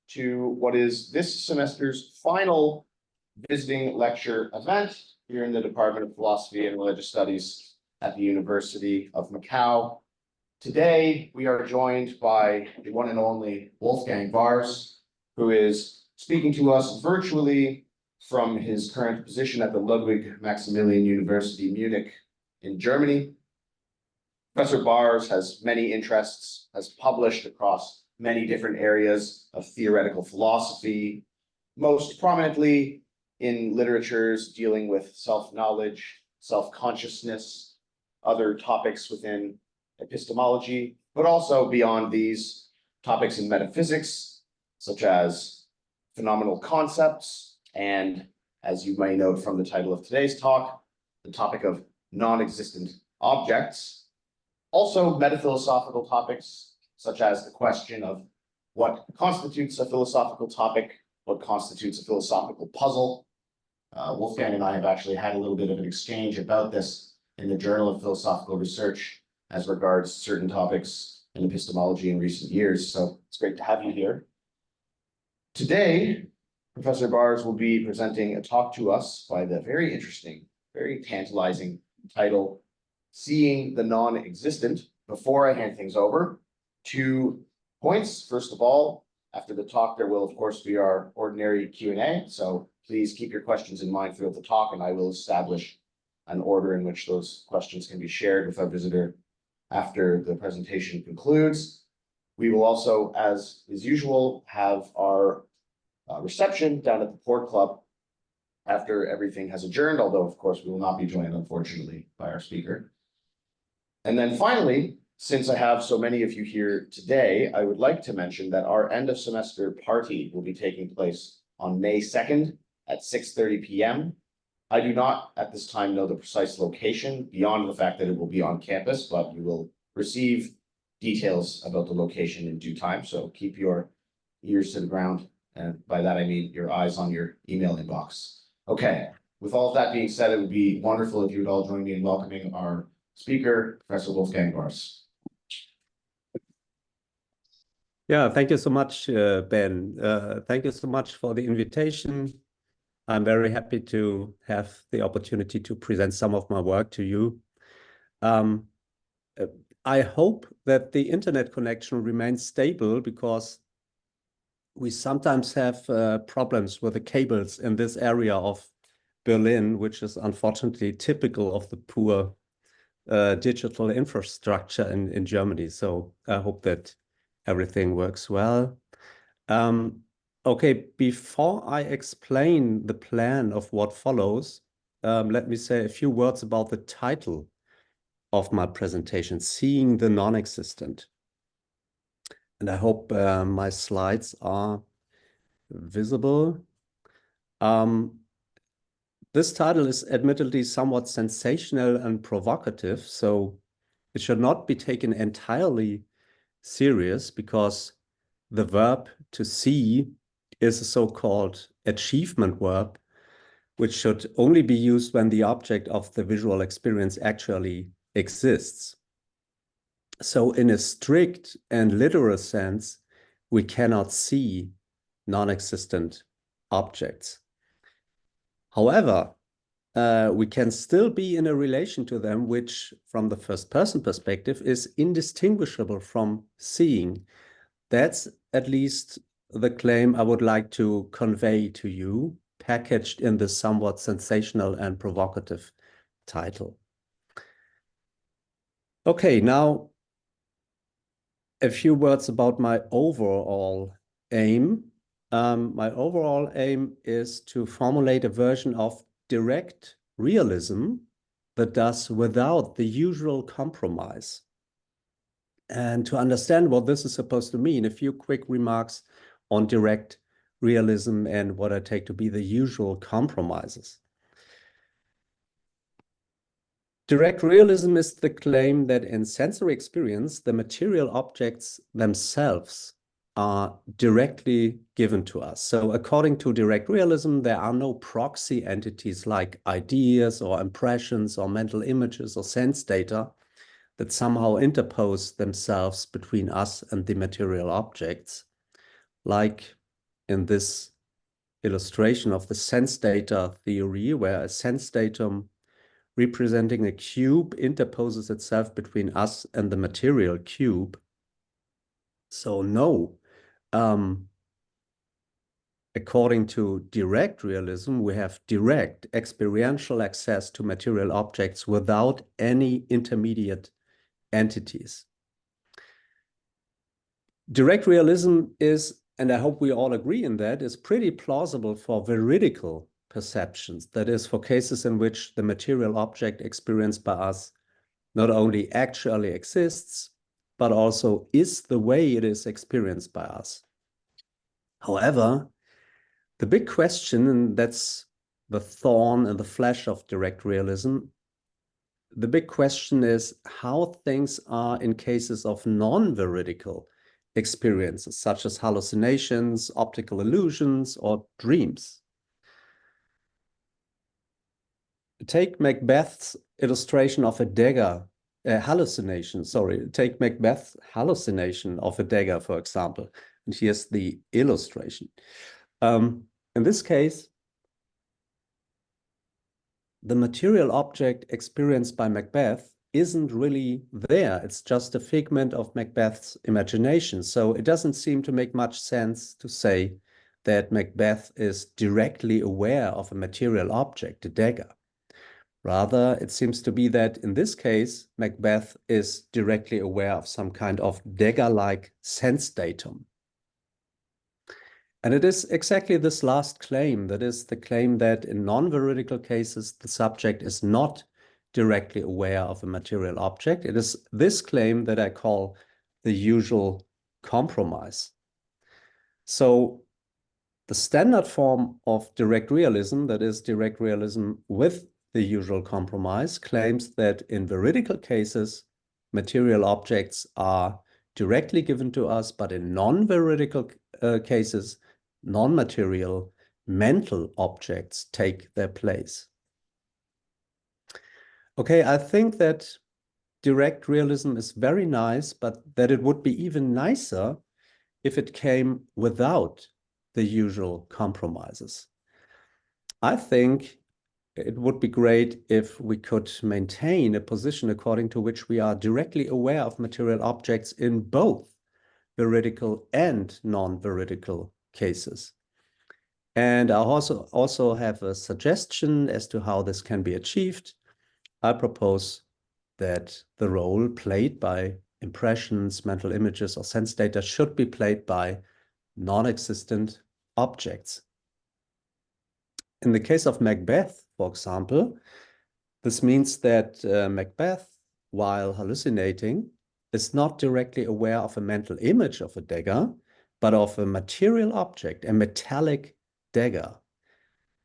to what is this semester's final visiting lecture event here in the Department of Philosophy and Religious Studies at the University of Macau. Today, we are joined by the one and only Wolfgang Barz, who is speaking to us virtually from his current position at the Ludwig Maximilian University Munich in Germany. Professor Barz has many interests, has published across many different areas of theoretical philosophy, most prominently in literatures dealing with self-knowledge, self-consciousness, other topics within epistemology, but also beyond these topics in metaphysics, such as phenomenal concepts, and as you may note from the title of today's talk, the topic of non-existent objects. Also metaphilosophical topics, such as the question of what constitutes a philosophical topic, what constitutes a philosophical puzzle. Wolfgang and I have actually had a little bit of an exchange about this in the Journal of Philosophical Research as regards certain topics in epistemology in recent years. So it's great to have you here. Today, Professor Barz will be presenting a talk to us by the very interesting, very tantalizing title, Seeing the Non-Existent. Before I hand things over, 2 points. First of all, after the talk, there will, of course, be our ordinary Q&A. So please keep your questions in mind throughout the talk, and I will establish an order in which those questions can be shared with our visitor after the presentation concludes. We will also, as is usual, have our reception down at the Port Club after everything has adjourned, although, of course, we will not be joined, unfortunately, by our speaker. And then finally, since I have so many of you here today, I would like to mention that our end of semester party will be taking place on May 2nd at 6:30 p.m. I do not at this time know the precise location beyond the fact that it will be on campus, but you will receive details about the location in due time. So keep your ears to the ground. And by that, I mean your eyes on your email inbox. Okay, with all of that being said, it would be wonderful if you would all join me in welcoming our speaker, Professor Wolfgang Barz. Yeah, thank you so much, Ben. Thank you so much for the invitation. I'm very happy to have the opportunity to present some of my work to you. I hope that the internet connection remains stable because we sometimes have problems with the cables in this area of Berlin, which is unfortunately typical of the poor digital infrastructure in Germany. So I hope that everything works well. Okay, before I explain the plan of what follows, let me say a few words about the title of my presentation, Seeing the Non-Existent. And I hope my slides are visible. This title is admittedly somewhat sensational and provocative, so it should not be taken entirely serious because the verb to see is a so-called achievement verb, which should only be used when the object of the visual experience actually exists. So in a strict and literal sense, we cannot see non-existent objects. However, we can still be in a relation to them, which from the first person perspective is indistinguishable from seeing. That's at least the claim I would like to convey to you, packaged in this somewhat sensational and provocative title. Okay, now a few words about my overall aim. My overall aim is to formulate a version of direct realism that does without the usual compromise. And to understand what this is supposed to mean, a few quick remarks on direct realism and what I take to be the usual compromises. Direct realism is the claim that in sensory experience, the material objects themselves are directly given to us. So according to direct realism, there are no proxy entities like ideas or impressions or mental images or sense data that somehow interpose themselves between us and the material objects, like in this illustration of the sense data theory, where a sense datum representing a cube interposes itself between us and the material cube. So no, according to direct realism, we have direct experiential access to material objects without any intermediate entities. Direct realism is, and I hope we all agree in that, is pretty plausible for veridical perceptions. That is, for cases in which the material object experienced by us not only actually exists, but also is the way it is experienced by us. However, the big question, and that's the thorn in the flesh of direct realism, the big question is how things are in cases of non-veridical experiences, such as hallucinations, optical illusions, or dreams. Take Macbeth's illustration of a dagger, hallucination, sorry. Take Macbeth's hallucination of a dagger, for example. And here's the illustration. In this case, the material object experienced by Macbeth isn't really there. It's just a figment of Macbeth's imagination. So it doesn't seem to make much sense to say that Macbeth is directly aware of a material object, a dagger. Rather, it seems to be that in this case, Macbeth is directly aware of some kind of dagger-like sense datum. And it is exactly this last claim, that is the claim that in non-veridical cases, the subject is not directly aware of a material object. It is this claim that I call the usual compromise. So the standard form of direct realism, that is direct realism with the usual compromise, claims that in veridical cases, material objects are directly given to us, but in non-veridical cases, non-material mental objects take their place. Okay, I think that direct realism is very nice, but that it would be even nicer if it came without the usual compromises. I think it would be great if we could maintain a position according to which we are directly aware of material objects in both veridical and non-veridical cases. And I also have a suggestion as to how this can be achieved. I propose that the role played by impressions, mental images, or sense data should be played by non-existent objects. In the case of Macbeth, for example, this means that Macbeth, while hallucinating, is not directly aware of a mental image of a dagger, but of a material object, a metallic dagger.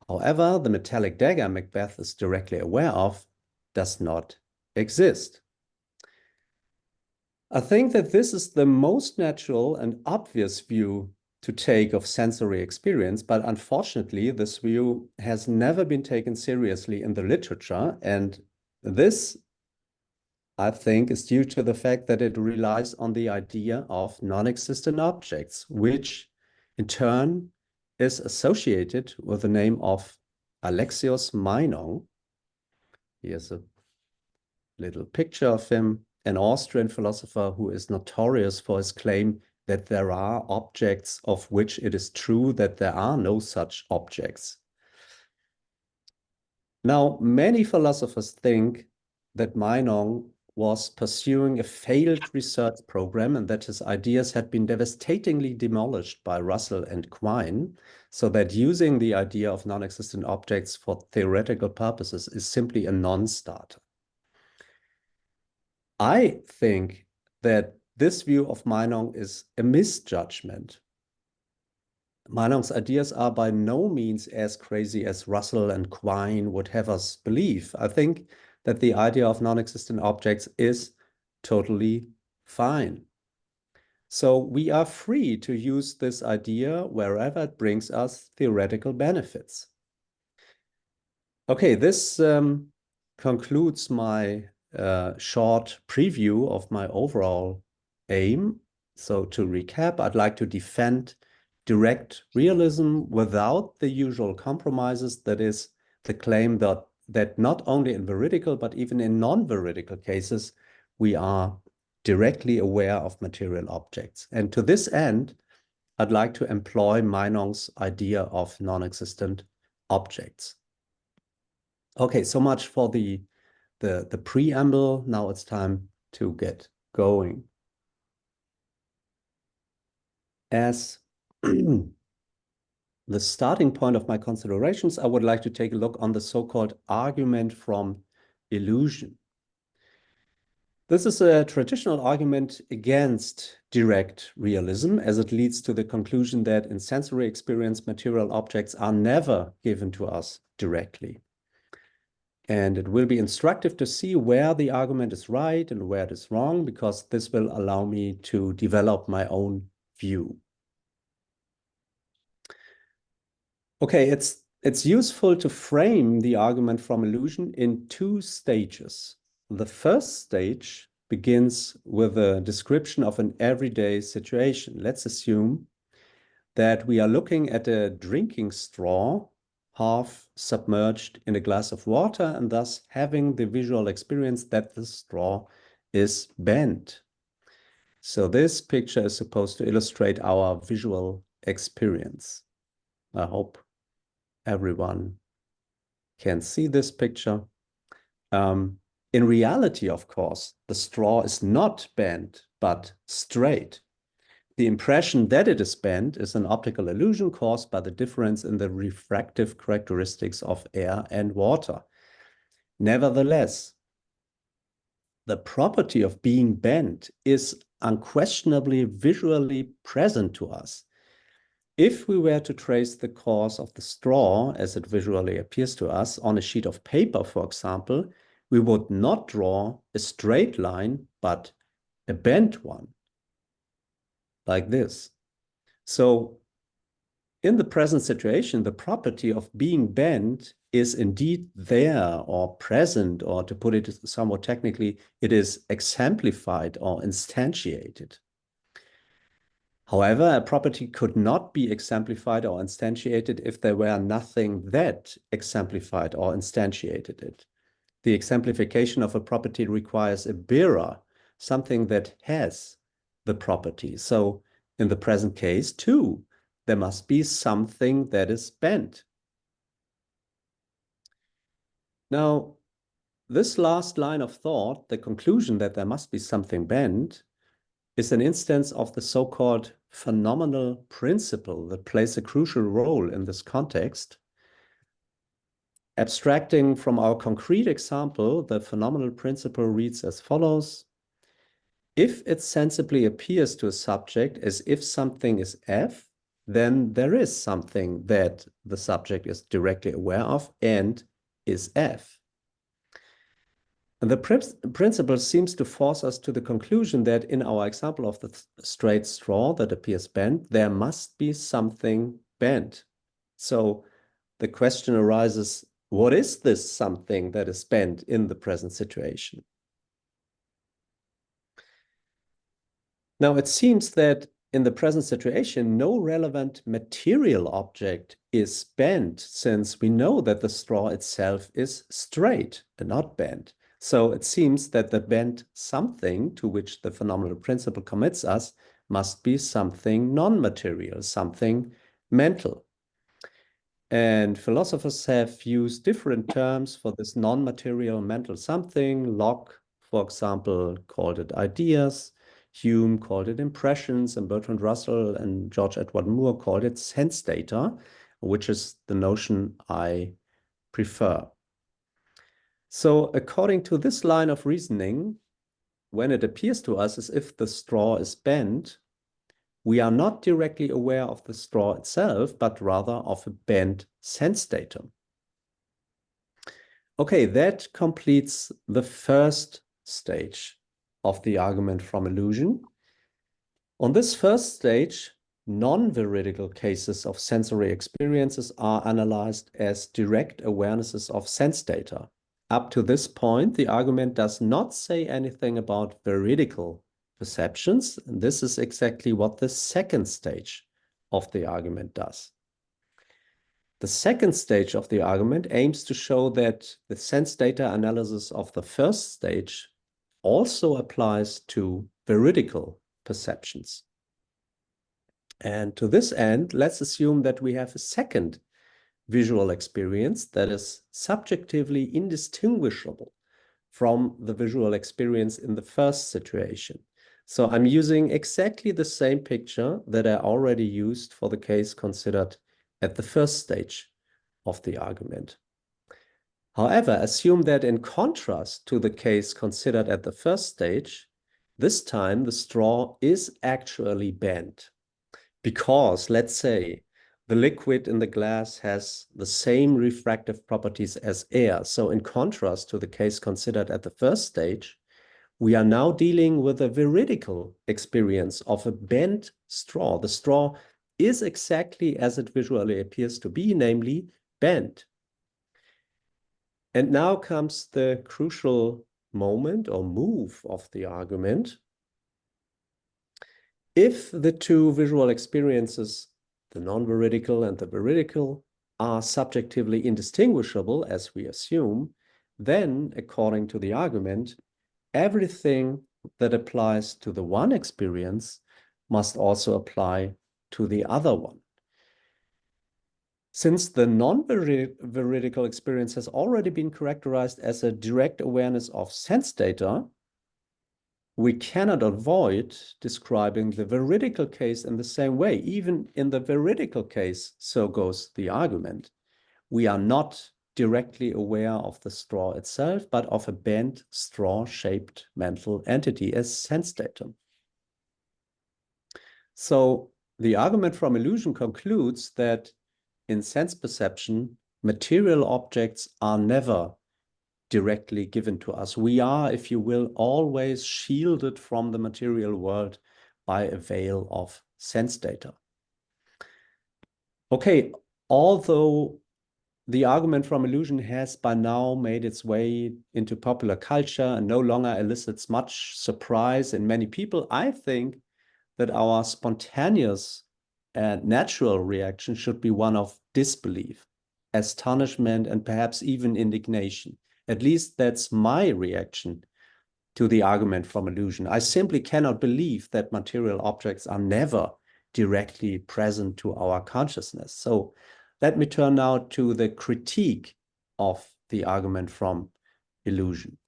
However, the metallic dagger Macbeth is directly aware of does not exist. I think that this is the most natural and obvious view to take of sensory experience, but unfortunately, this view has never been taken seriously in the literature, and this, I think, is due to the fact that it relies on the idea of non-existent objects, which in turn is associated with the name of Alexios Meinong. Here's a little picture of him, an Austrian philosopher who is notorious for his claim that there are objects of which it is true that there are no such objects. Now, many philosophers think that Meinong was pursuing a failed research program and that his ideas had been devastatingly demolished by Russell and Quine, so that using the idea of non-existent objects for theoretical purposes is simply a non-starter. I think that this view of Meinong is a misjudgment. Meinong's ideas are by no means as crazy as Russell and Quine would have us believe. I think that the idea of non-existent objects is totally fine. So we are free to use this idea wherever it brings us theoretical benefits. Okay, this concludes my short preview of my overall aim. So to recap, I'd like to defend direct realism without the usual compromises. That is the claim that not only in veridical, but even in non-veridical cases, we are directly aware of material objects. And to this end, I'd like to employ Meinong's idea of non-existent objects. Okay, so much for the preamble. Now it's time to get going. As the starting point of my considerations, I would like to take a look on the so-called argument from illusion. This is a traditional argument against direct realism, as it leads to the conclusion that in sensory experience, material objects are never given to us directly. And it will be instructive to see where the argument is right and where it is wrong, because this will allow me to develop my own view. Okay, it's useful to frame the argument from illusion in two stages. The first stage begins with a description of an everyday situation. Let's assume that we are looking at a drinking straw half submerged in a glass of water, and thus having the visual experience that the straw is bent. So this picture is supposed to illustrate our visual experience. I hope everyone can see this picture. In reality, of course, the straw is not bent, but straight. The impression that it is bent is an optical illusion caused by the difference in the refractive characteristics of air and water. Nevertheless, the property of being bent is unquestionably visually present to us. If we were to trace the course of the straw as it visually appears to us on a sheet of paper, for example, we would not draw a straight line, but a bent one, like this. So in the present situation, the property of being bent is indeed there or present, or to put it somewhat technically, it is exemplified or instantiated. However, a property could not be exemplified or instantiated if there were nothing that exemplified or instantiated it. The exemplification of a property requires a bearer, something that has the property. So in the present case, too, there must be something that is bent. Now, this last line of thought, the conclusion that there must be something bent, is an instance of the so-called phenomenal principle that plays a crucial role in this context. Abstracting from our concrete example, the phenomenal principle reads as follows. If it sensibly appears to a subject as if something is F, then there is something that the subject is directly aware of and is F. And the principle seems to force us to the conclusion that in our example of the straight straw that appears bent, there must be something bent. So the question arises, what is this something that is bent in the present situation? Now, it seems that in the present situation, no relevant material object is bent, since we know that the straw itself is straight and not bent. So it seems that the bent something to which the phenomenal principle commits us must be something non-material, something mental. And philosophers have used different terms for this non-material mental something. Locke, for example, called it ideas. Hume called it impressions, and Bertrand Russell and George Edward Moore called it sense data, which is the notion I prefer. So according to this line of reasoning, when it appears to us as if the straw is bent, we are not directly aware of the straw itself, but rather of a bent sense datum. Okay, that completes the first stage of the argument from illusion. On this first stage, non-veridical cases of sensory experiences are analyzed as direct awarenesses of sense data. Up to this point, the argument does not say anything about veridical perceptions. And this is exactly what the second stage of the argument does. The second stage of the argument aims to show that the sense data analysis of the first stage also applies to veridical perceptions. And to this end, let's assume that we have a second visual experience that is subjectively indistinguishable from the visual experience in the first situation. So I'm using exactly the same picture that I already used for the case considered at the first stage of the argument. However, assume that in contrast to the case considered at the first stage, this time the straw is actually bent because, let's say, the liquid in the glass has the same refractive properties as air. So in contrast to the case considered at the first stage, we are now dealing with a veridical experience of a bent straw. The straw is exactly as it visually appears to be, namely bent. And now comes the crucial moment or move of the argument. If the two visual experiences, the non-veridical and the veridical, are subjectively indistinguishable, as we assume, then, according to the argument, everything that applies to the one experience must also apply to the other one. Since the non-veridical experience has already been characterized as a direct awareness of sense data, we cannot avoid describing the veridical case in the same way. Even in the veridical case, so goes the argument. We are not directly aware of the straw itself, but of a bent straw-shaped mental entity as sense data. So the argument from illusion concludes that in sense perception, material objects are never directly given to us. We are, if you will, always shielded from the material world by a veil of sense data. Okay, although the argument from illusion has by now made its way into popular culture and no longer elicits much surprise in many people, I think that our spontaneous and natural reaction should be one of disbelief, astonishment, and perhaps even indignation. At least that's my reaction to the argument from illusion. I simply cannot believe that material objects are never directly present to our consciousness. So let me turn now to the critique of the argument from illusion.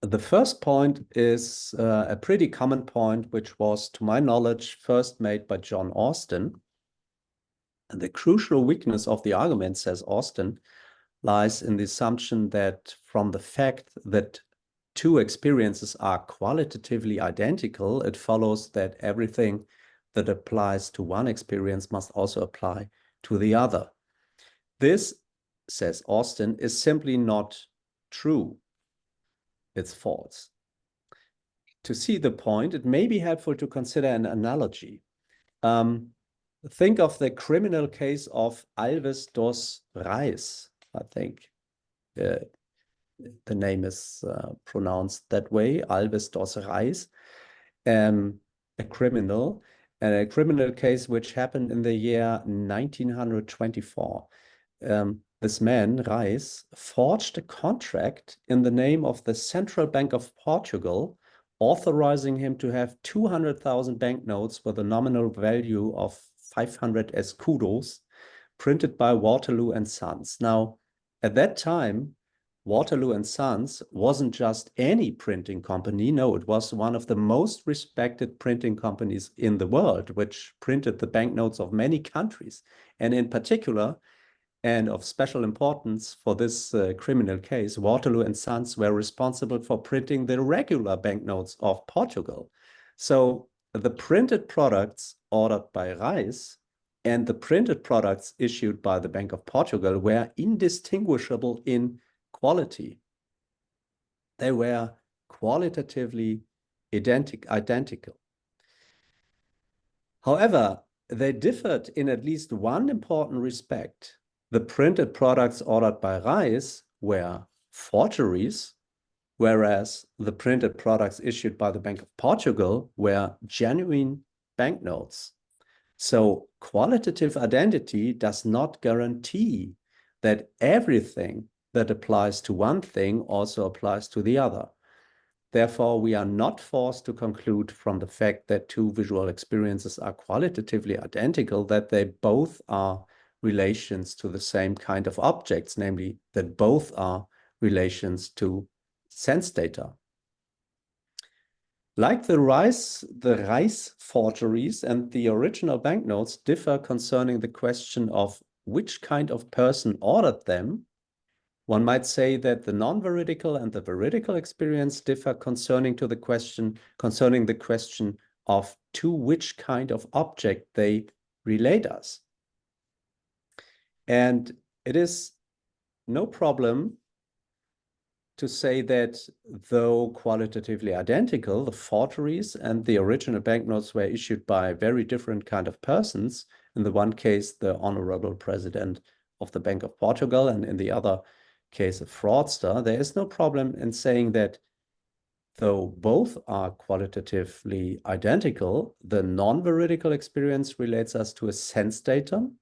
The first point is a pretty common point, which was, to my knowledge, first made by John Austin. And the crucial weakness of the argument, says Austin, lies in the assumption that from the fact that two experiences are qualitatively identical, it follows that everything that applies to one experience must also apply to the other. This, says Austin, is simply not true. It's false. To see the point, it may be helpful to consider an analogy. Think of the criminal case of Alves dos Reis, I think. The name is pronounced that way, Alves dos Reis, a criminal case which happened in the year 1924. This man, Reis, forged a contract in the name of the Central Bank of Portugal, authorizing him to have 200,000 banknotes with a nominal value of 500 escudos printed by Waterloo and Sons. Now, at that time, Waterloo and Sons wasn't just any printing company. No, it was one of the most respected printing companies in the world, which printed the banknotes of many countries. And in particular, and of special importance for this criminal case, Waterloo and Sons were responsible for printing the regular banknotes of Portugal. So the printed products ordered by Reis and the printed products issued by the Bank of Portugal were indistinguishable in quality. They were qualitatively identical. However, they differed in at least one important respect. The printed products ordered by Reis were forgeries, whereas the printed products issued by the Bank of Portugal were genuine banknotes. So qualitative identity does not guarantee that everything that applies to one thing also applies to the other. Therefore, we are not forced to conclude from the fact that two visual experiences are qualitatively identical that they both are relations to the same kind of objects, namely that both are relations to sense data. Like the rice forgeries and the original banknotes differ concerning the question of which kind of person ordered them, one might say that the non-veridical and the veridical experience differ concerning the question of to which kind of object they relate us. And it is no problem to say that though qualitatively identical, the forgeries and the original banknotes were issued by very different kind of persons. In the one case, the honorable president of the Bank of Portugal, and in the other case, a fraudster, there is no problem in saying that though both are qualitatively identical, the non-veridical experience relates us to a sense datum,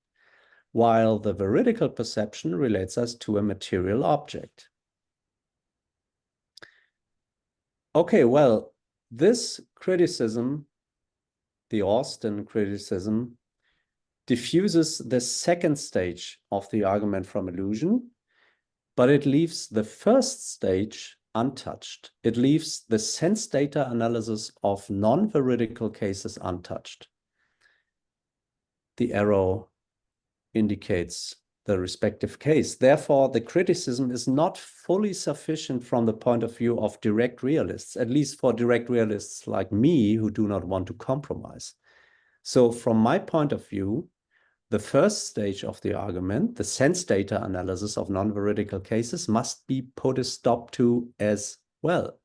while the veridical perception relates us to a material object. Okay, well, this criticism, the Austin criticism, diffuses the second stage of the argument from illusion, but it leaves the first stage untouched. It leaves the sense data analysis of non-veridical cases untouched. The arrow indicates the respective case. Therefore, the criticism is not fully sufficient from the point of view of direct realists, at least for direct realists like me who do not want to compromise. So from my point of view, the first stage of the argument, the sense data analysis of non-veridical cases, must be put a stop to as well.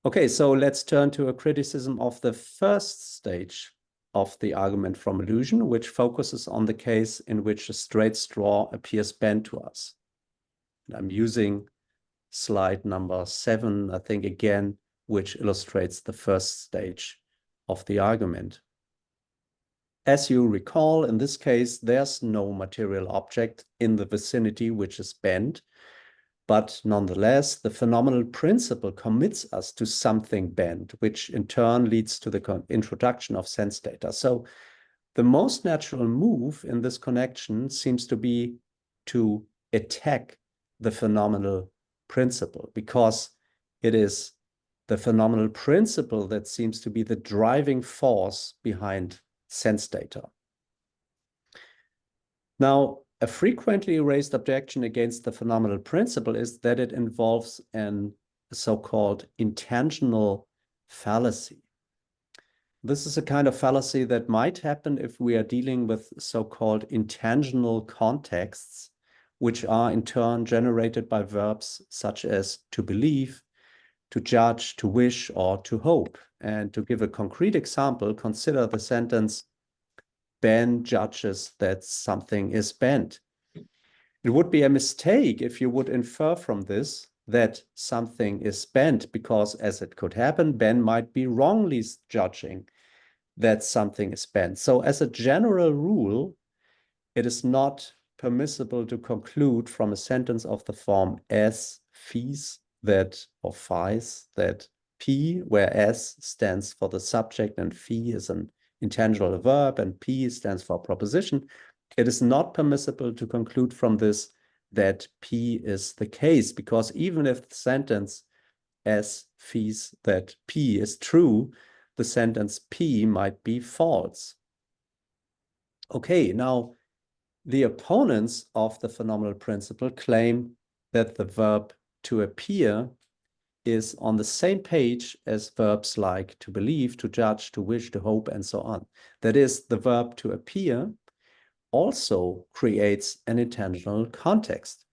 Okay, so let's turn to a criticism of the first stage of the argument from illusion, which focuses on the case in which a straight straw appears bent to us. And I'm using slide number 7, I think, again, which illustrates the first stage of the argument. As you recall, in this case, there's no material object in the vicinity which is bent, but nonetheless, the phenomenal principle commits us to something bent, which in turn leads to the introduction of sense data. So the most natural move in this connection seems to be to attack the phenomenal principle, because it is the phenomenal principle that seems to be the driving force behind sense data. Now, a frequently raised objection against the phenomenal principle is that it involves a so-called intentional fallacy. This is a kind of fallacy that might happen if we are dealing with so-called intentional contexts, which are in turn generated by verbs such as to believe, to judge, to wish, or to hope. And to give a concrete example, consider the sentence, Ben judges that something is bent. It would be a mistake if you would infer from this that something is bent, because as it could happen, Ben might be wrongly judging that something is bent. So as a general rule, it is not permissible to conclude from a sentence of the form S fees that, or fies, that P, where S stands for the subject and phi is an intangible verb and P stands for proposition, it is not permissible to conclude from this that P is the case, because even if the sentence S fees that P is true, the sentence P might be false. Okay, now the opponents of the phenomenal principle claim that the verb to appear is on the same page as verbs like to believe, to judge, to wish, to hope, and so on. That is, the verb to appear also creates an intentional context.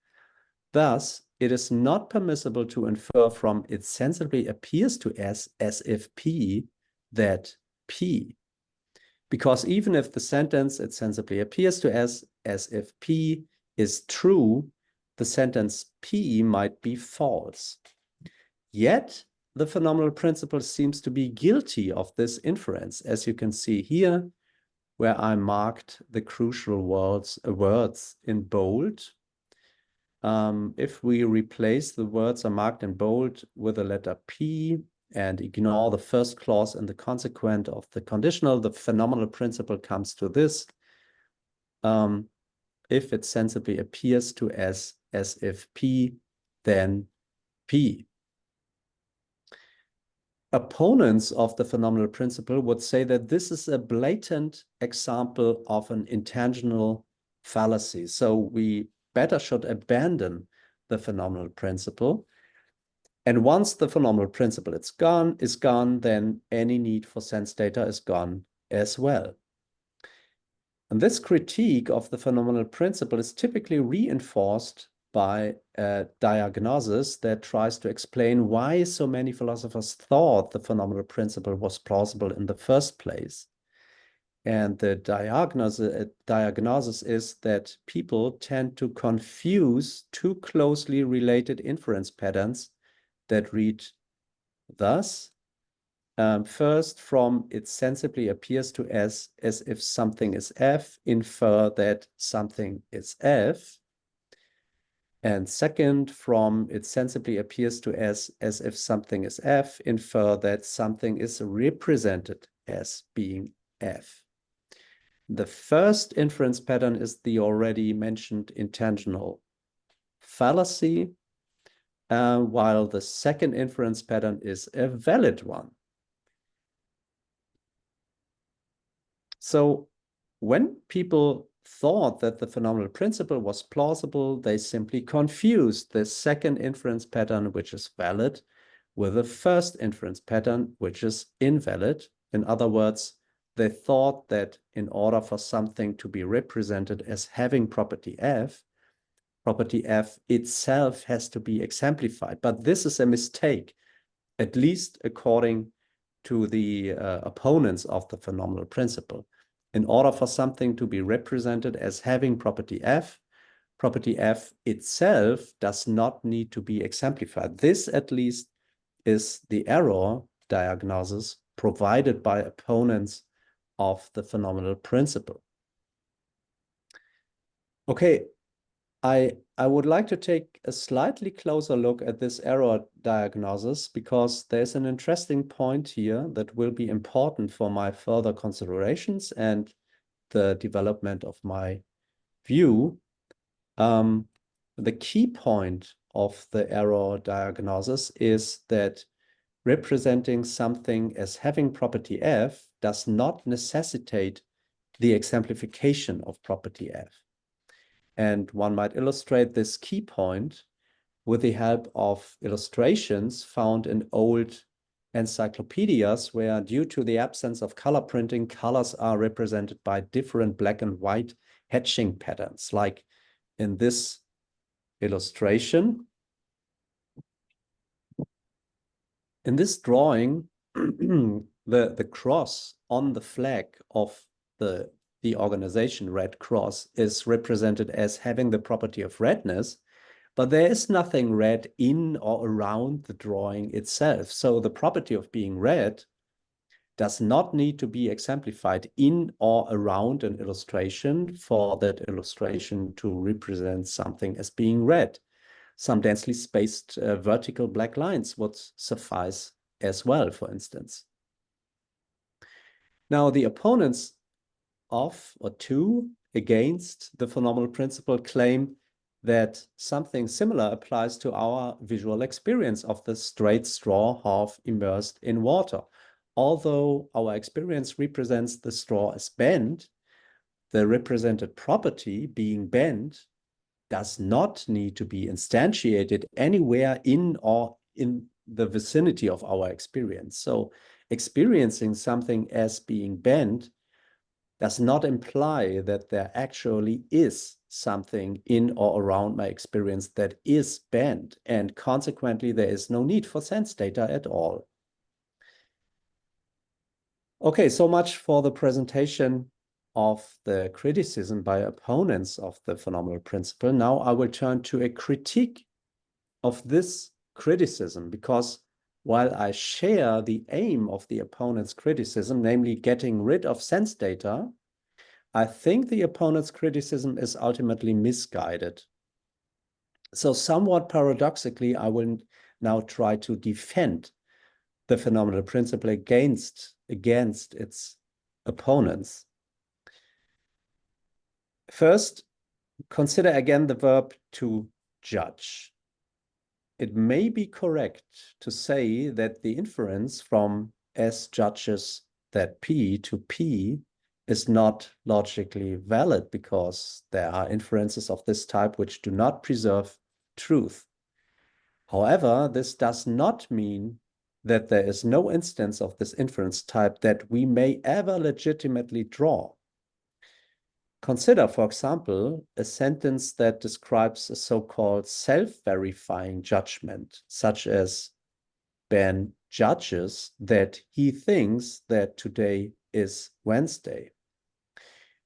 Thus, it is not permissible to infer from it sensibly appears to S as if P that P. Because even if the sentence it sensibly appears to S as if P is true, the sentence P might be false. Yet, the phenomenal principle seems to be guilty of this inference, as you can see here, where I marked the crucial words in bold. If we replace the words are marked in bold with the letter P and ignore the first clause and the consequent of the conditional, the phenomenal principle comes to this. If it sensibly appears to as if P, then P. Opponents of the phenomenal principle would say that this is a blatant example of an intentional fallacy. So we better should abandon the phenomenal principle. And once the phenomenal principle is gone, then any need for sense data is gone as well. And this critique of the phenomenal principle is typically reinforced by a diagnosis that tries to explain why so many philosophers thought the phenomenal principle was plausible in the first place. And the diagnosis is that people tend to confuse two closely related inference patterns that read thus. First, from it sensibly appears to as if something is F, infer that something is F. And second, from it sensibly appears to as if something is F, infer that something is represented as being F. The first inference pattern is the already mentioned intentional fallacy, while the second inference pattern is a valid one. So when people thought that the phenomenal principle was plausible, they simply confused the second inference pattern, which is valid, with the first inference pattern, which is invalid. In other words, they thought that in order for something to be represented as having property F itself has to be exemplified. But this is a mistake, at least according to the opponents of the phenomenal principle. In order for something to be represented as having property F itself does not need to be exemplified. This, at least, is the error diagnosis provided by opponents of the phenomenal principle. Okay, I would like to take a slightly closer look at this error diagnosis because there's an interesting point here that will be important for my further considerations and the development of my view. The key point of the error diagnosis is that representing something as having property F does not necessitate the exemplification of property F. And one might illustrate this key point with the help of illustrations found in old encyclopedias, where due to the absence of color printing, colors are represented by different black and white hatching patterns, like in this illustration. In this drawing, the cross on the flag of the organization Red Cross is represented as having the property of redness, but there is nothing red in or around the drawing itself. So the property of being red does not need to be exemplified in or around an illustration for that illustration to represent something as being red. Some densely spaced vertical black lines would suffice as well, for instance. Now, the opponents of or to against the phenomenal principle claim that something similar applies to our visual experience of the straight straw half immersed in water. Although our experience represents the straw as bent, the represented property, being bent, does not need to be instantiated anywhere in or in the vicinity of our experience. So experiencing something as being bent does not imply that there actually is something in or around my experience that is bent, and consequently there is no need for sense data at all. Okay, so much for the presentation of the criticism by opponents of the phenomenal principle. Now I will turn to a critique of this criticism, because while I share the aim of the opponent's criticism, namely getting rid of sense data, I think the opponent's criticism is ultimately misguided. So somewhat paradoxically, I will now try to defend the phenomenal principle against its opponents. First, consider again the verb to judge. It may be correct to say that the inference from S judges that P to P is not logically valid, because there are inferences of this type which do not preserve truth. However, this does not mean that there is no instance of this inference type that we may ever legitimately draw. Consider, for example, a sentence that describes a so-called self-verifying judgment, such as Ben judges that he thinks that today is Wednesday.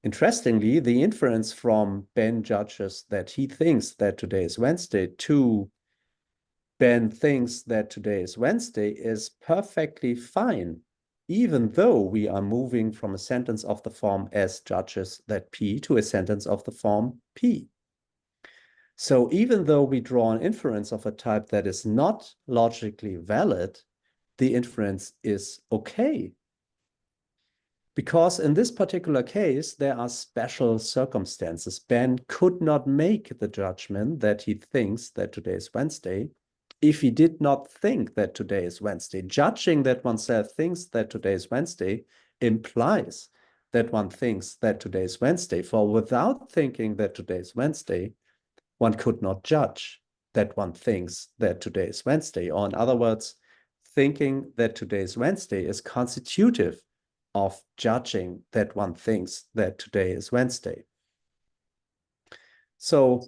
Interestingly, the inference from Ben judges that he thinks that today is Wednesday to Ben thinks that today is Wednesday is perfectly fine, even though we are moving from a sentence of the form S judges that P to a sentence of the form P. So even though we draw an inference of a type that is not logically valid, the inference is okay. Because in this particular case, there are special circumstances. Ben could not make the judgment that he thinks that today is Wednesday if he did not think that today is Wednesday. Judging that oneself thinks that today is Wednesday implies that one thinks that today is Wednesday. For without thinking that today is Wednesday, one could not judge that one thinks that today is Wednesday. Or in other words, thinking that today is Wednesday is constitutive of judging that one thinks that today is Wednesday. So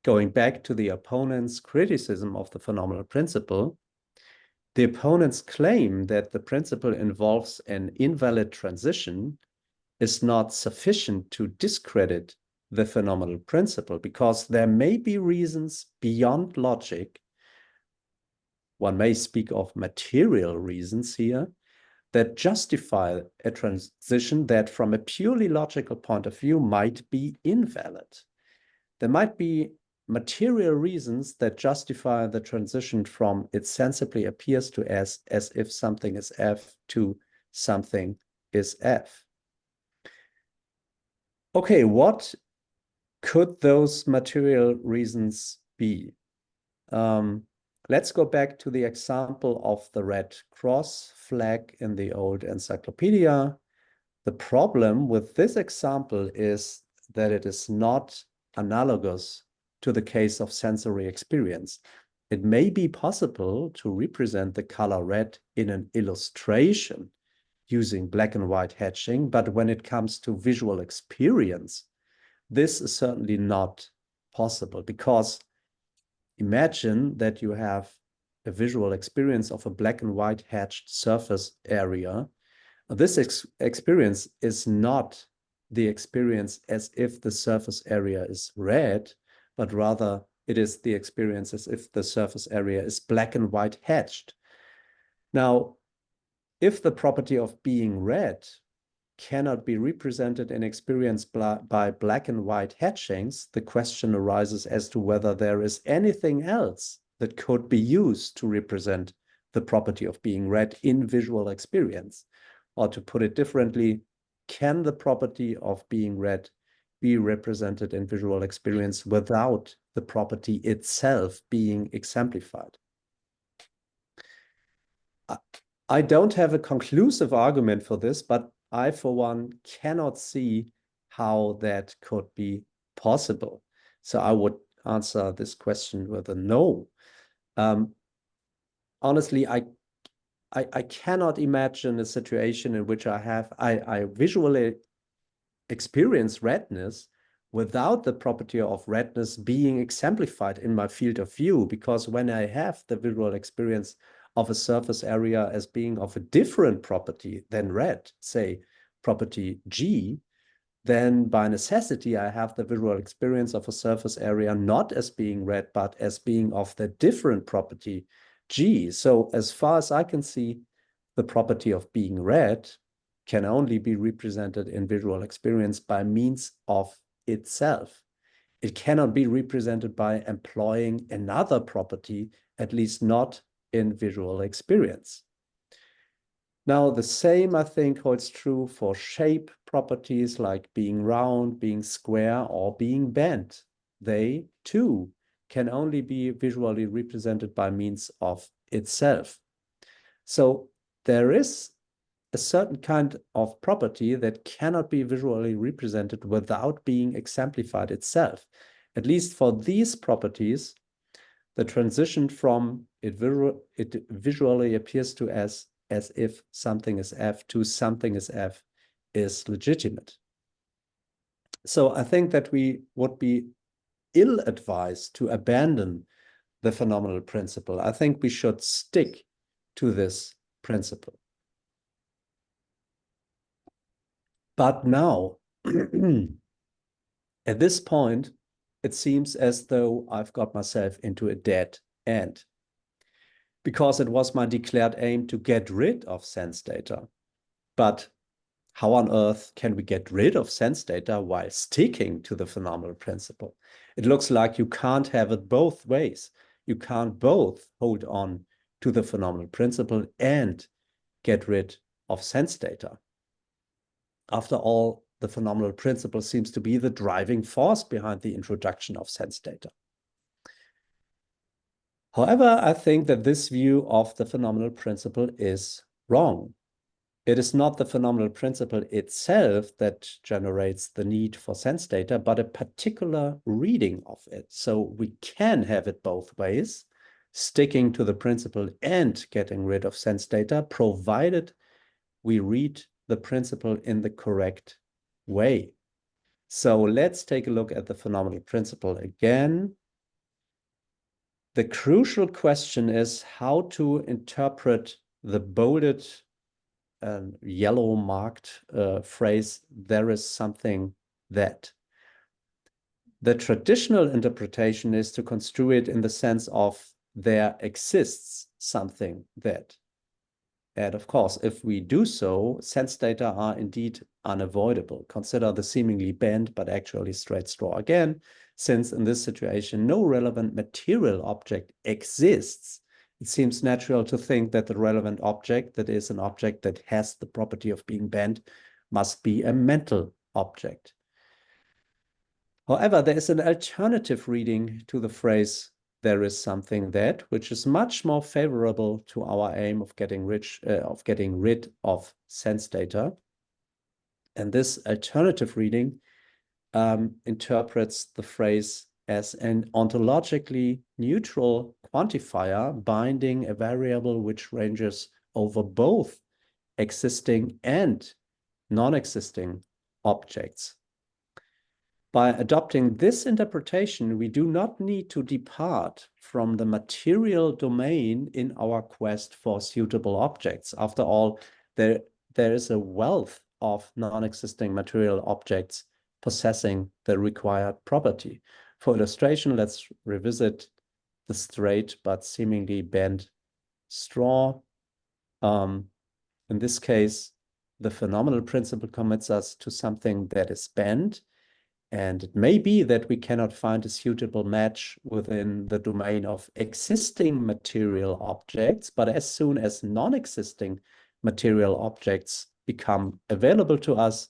going back to the opponent's criticism of the phenomenal principle, the opponents claim that the principle involves an invalid transition is not sufficient to discredit the phenomenal principle, because there may be reasons beyond logic. One may speak of material reasons here that justify a transition that from a purely logical point of view might be invalid. There might be material reasons that justify the transition from it sensibly appears to as if something is F to something is F. Okay, what could those material reasons be? Let's go back to the example of the red cross flag in the old encyclopedia. The problem with this example is that it is not analogous to the case of sensory experience. It may be possible to represent the color red in an illustration using black and white hatching, but when it comes to visual experience, this is certainly not possible, because imagine that you have a visual experience of a black and white hatched surface area. This experience is not the experience as if the surface area is red, but rather it is the experience as if the surface area is black and white hatched. Now, if the property of being red cannot be represented in experience by black and white hatchings, the question arises as to whether there is anything else that could be used to represent the property of being red in visual experience. Or to put it differently, can the property of being red be represented in visual experience without the property itself being exemplified? I don't have a conclusive argument for this, but I, for one, cannot see how that could be possible. So I would answer this question with a no. Honestly, I cannot imagine a situation in which I visually experience redness without the property of redness being exemplified in my field of view, because when I have the visual experience of a surface area as being of a different property than red, say property G, then by necessity, I have the visual experience of a surface area not as being red, but as being of the different property G. So as far as I can see, the property of being red can only be represented in visual experience by means of itself. It cannot be represented by employing another property, at least not in visual experience. Now, the same, I think, holds true for shape properties like being round, being square, or being bent. They, too, can only be visually represented by means of itself. So there is a certain kind of property that cannot be visually represented without being exemplified itself. At least for these properties, the transition from it visually appears to as if something is F to something is F is legitimate. So I think that we would be ill-advised to abandon the phenomenal principle. I think we should stick to this principle. But now, at this point, it seems as though I've got myself into a dead end, because it was my declared aim to get rid of sense data. But how on earth can we get rid of sense data while sticking to the phenomenal principle? It looks like you can't have it both ways. You can't both hold on to the phenomenal principle and get rid of sense data. After all, the phenomenal principle seems to be the driving force behind the introduction of sense data. However, I think that this view of the phenomenal principle is wrong. It is not the phenomenal principle itself that generates the need for sense data, but a particular reading of it. So we can have it both ways, sticking to the principle and getting rid of sense data, provided we read the principle in the correct way. So let's take a look at the phenomenal principle again. The crucial question is how to interpret the bolded yellow marked phrase, there is something that. The traditional interpretation is to construe it in the sense of there exists something that. And of course, if we do so, sense data are indeed unavoidable. Consider the seemingly bent but actually straight straw again, since in this situation no relevant material object exists. It seems natural to think that the relevant object, that is an object that has the property of being bent, must be a mental object. However, there is an alternative reading to the phrase, there is something that, which is much more favorable to our aim of getting rid of sense data. And this alternative reading interprets the phrase as an ontologically neutral quantifier binding a variable which ranges over both existing and non-existing objects. By adopting this interpretation, we do not need to depart from the material domain in our quest for suitable objects. After all, there is a wealth of non-existing material objects possessing the required property. For illustration, let's revisit the straight but seemingly bent straw. In this case, the phenomenal principle commits us to something that is bent. And it may be that we cannot find a suitable match within the domain of existing material objects, but as soon as non-existing material objects become available to us,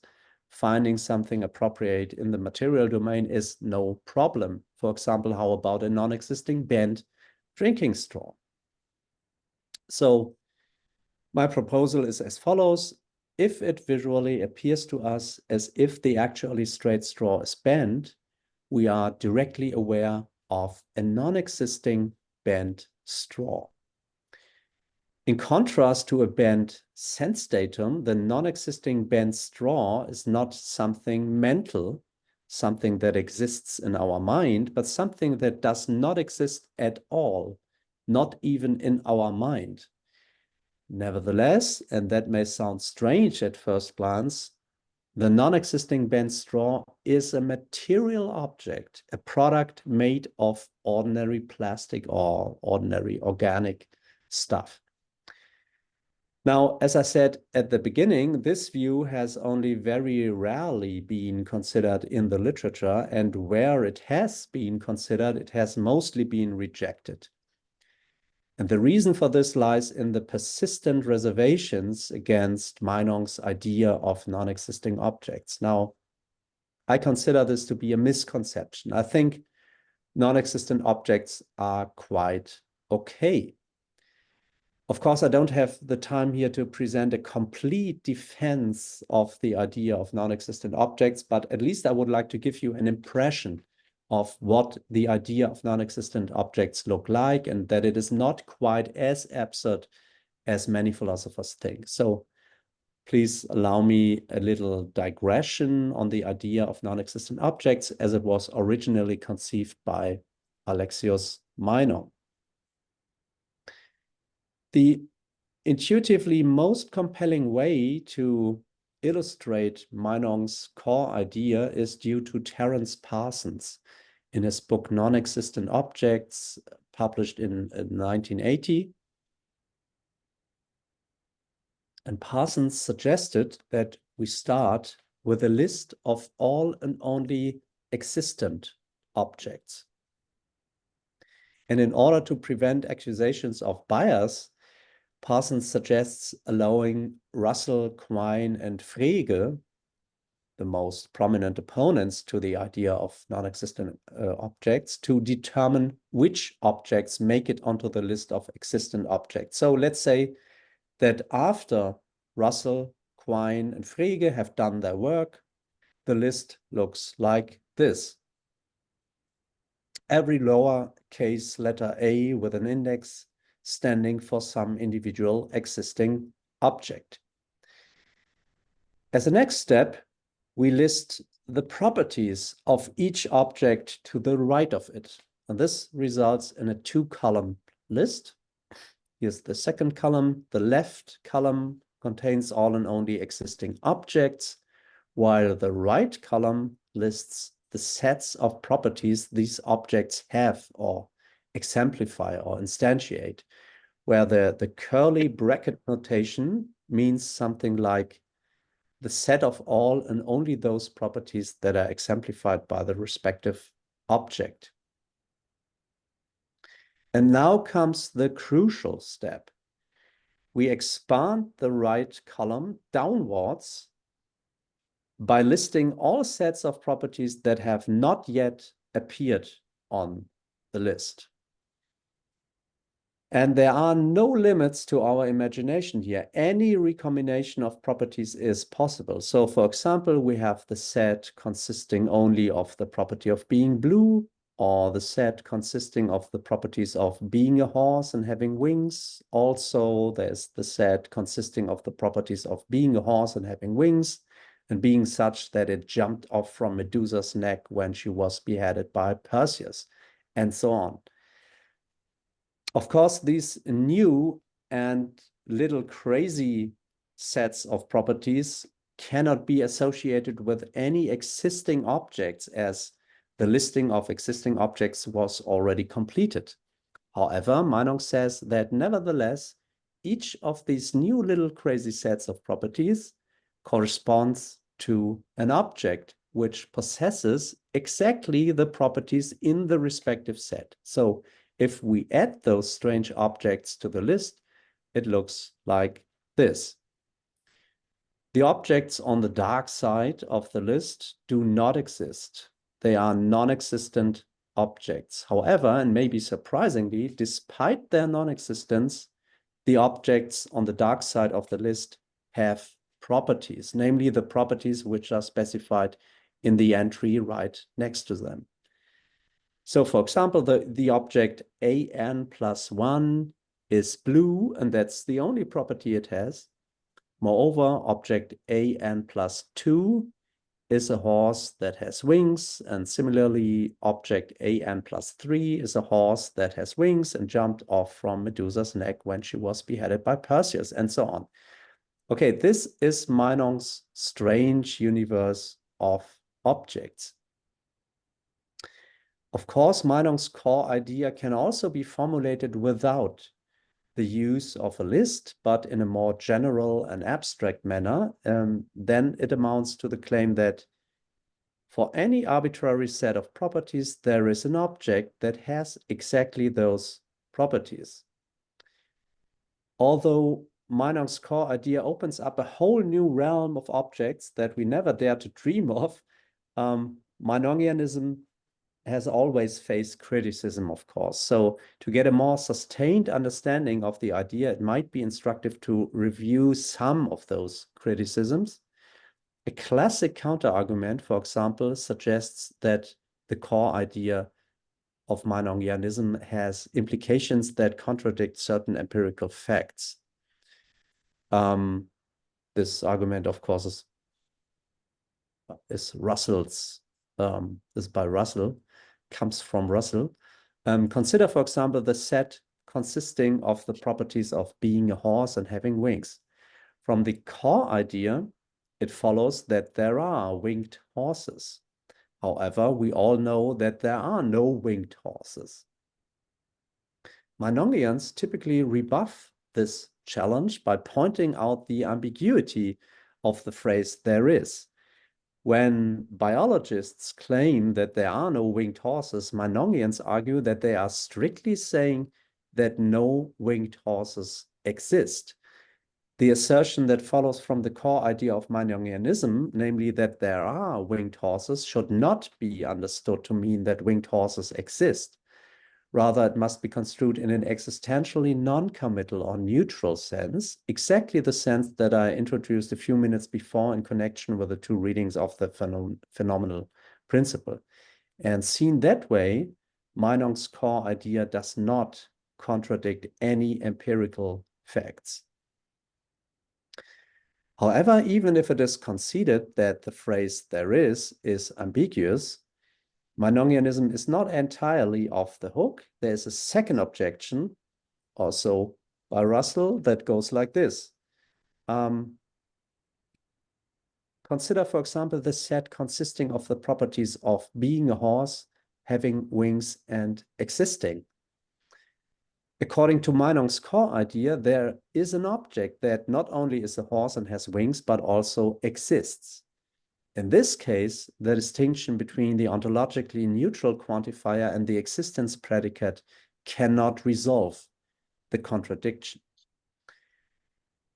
finding something appropriate in the material domain is no problem. For example, how about a non-existing bent drinking straw? So my proposal is as follows. If it visually appears to us as if the actually straight straw is bent, we are directly aware of a non-existing bent straw. In contrast to a bent sense datum, the non-existing bent straw is not something mental, something that exists in our mind, but something that does not exist at all, not even in our mind. Nevertheless, and that may sound strange at first glance, The non-existing bent straw is a material object, a product made of ordinary plastic or ordinary organic stuff. Now, as I said at the beginning, this view has only very rarely been considered in the literature, and where it has been considered, it has mostly been rejected. And the reason for this lies in the persistent reservations against Meinong's idea of non-existing objects. Now, I consider this to be a misconception. I think non-existent objects are quite okay. Of course, I don't have the time here to present a complete defense of the idea of non-existent objects, but at least I would like to give you an impression of what the idea of non-existent objects look like, and that it is not quite as absurd as many philosophers think. So please allow me a little digression on the idea of non-existent objects as it was originally conceived by Alexius Meinong. The intuitively most compelling way to illustrate Meinong's core idea is due to Terence Parsons in his book Non-Existent Objects, published in 1980. And Parsons suggested that we start with a list of all and only existent objects. And in order to prevent accusations of bias, Parsons suggests allowing Russell, Quine, and Frege, the most prominent opponents to the idea of non-existent objects, to determine which objects make it onto the list of existent objects. So let's say that after Russell, Quine, and Frege have done their work, the list looks like this. Every lowercase letter a with an index standing for some individual existing object. As a next step, we list the properties of each object to the right of it. And this results in a two-column list. Here's the second column. The left column contains all and only existing objects, while the right column lists the sets of properties these objects have or exemplify or instantiate, where the curly bracket notation means something like the set of all and only those properties that are exemplified by the respective object. And now comes the crucial step. We expand the right column downwards by listing all sets of properties that have not yet appeared on the list. And there are no limits to our imagination here. Any recombination of properties is possible. So for example, we have the set consisting only of the property of being blue, or the set consisting of the properties of being a horse and having wings. Also, there's the set consisting of the properties of being a horse and having wings, and being such that it jumped off from Medusa's neck when she was beheaded by Perseus, and so on. Of course, these new and little crazy sets of properties cannot be associated with any existing objects, as the listing of existing objects was already completed. However, Meinong says that nevertheless, each of these new little crazy sets of properties corresponds to an object which possesses exactly the properties in the respective set. So if we add those strange objects to the list, it looks like this. The objects on the dark side of the list do not exist. They are non-existent objects. However, and maybe surprisingly, despite their non-existence, the objects on the dark side of the list have properties, namely the properties which are specified in the entry right next to them. So for example, the object an+1 is blue, and that's the only property it has. Moreover, object an+2 is a horse that has wings, and similarly, object an+3 is a horse that has wings and jumped off from Medusa's neck when she was beheaded by Perseus, and so on. Okay, this is Meinong's strange universe of objects. Of course, Meinong's core idea can also be formulated without the use of a list, but in a more general and abstract manner. Then it amounts to the claim that for any arbitrary set of properties, there is an object that has exactly those properties. Although Meinong's core idea opens up a whole new realm of objects that we never dare to dream of, Meinongianism has always faced criticism, of course. So to get a more sustained understanding of the idea, it might be instructive to review some of those criticisms. A classic counterargument, for example, suggests that the core idea of Meinongianism has implications that contradict certain empirical facts. This argument, of course, is Russell's, is by Russell, comes from Russell. Consider, for example, the set consisting of the properties of being a horse and having wings. From the core idea, it follows that there are winged horses. However, we all know that there are no winged horses. Meinongians typically rebuff this challenge by pointing out the ambiguity of the phrase "there is." When biologists claim that there are no winged horses, Meinongians argue that they are strictly saying that no winged horses exist. The assertion that follows from the core idea of Meinongianism, namely that there are winged horses, should not be understood to mean that winged horses exist. Rather, it must be construed in an existentially non-committal or neutral sense, exactly the sense that I introduced a few minutes before in connection with the two readings of the phenomenal principle. And seen that way, Meinong's core idea does not contradict any empirical facts. However, even if it is conceded that the phrase "there is" ambiguous, Meinongianism is not entirely off the hook. There is a second objection, also by Russell, that goes like this. Consider, for example, the set consisting of the properties of being a horse, having wings, and existing. According to Meinong's core idea, there is an object that not only is a horse and has wings, but also exists. In this case, the distinction between the ontologically neutral quantifier and the existence predicate cannot resolve the contradiction.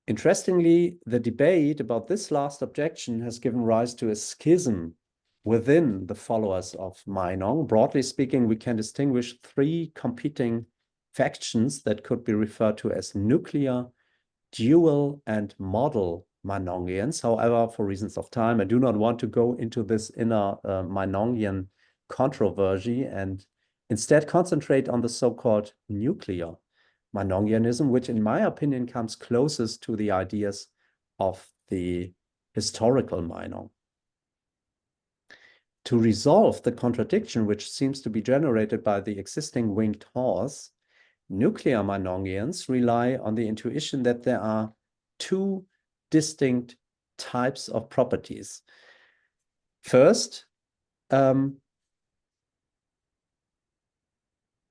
Interestingly, the debate about this last objection has given rise to a schism within the followers of Meinong. Broadly speaking, we can distinguish three competing factions that could be referred to as nuclear, dual, and model Meinongians. However, for reasons of time, I do not want to go into this inner Meinongian controversy and instead concentrate on the so-called nuclear Meinongianism, which in my opinion comes closest to the ideas of the historical Meinong. To resolve the contradiction which seems to be generated by the existing winged horse, nuclear Meinongians rely on the intuition that there are two distinct types of properties. First,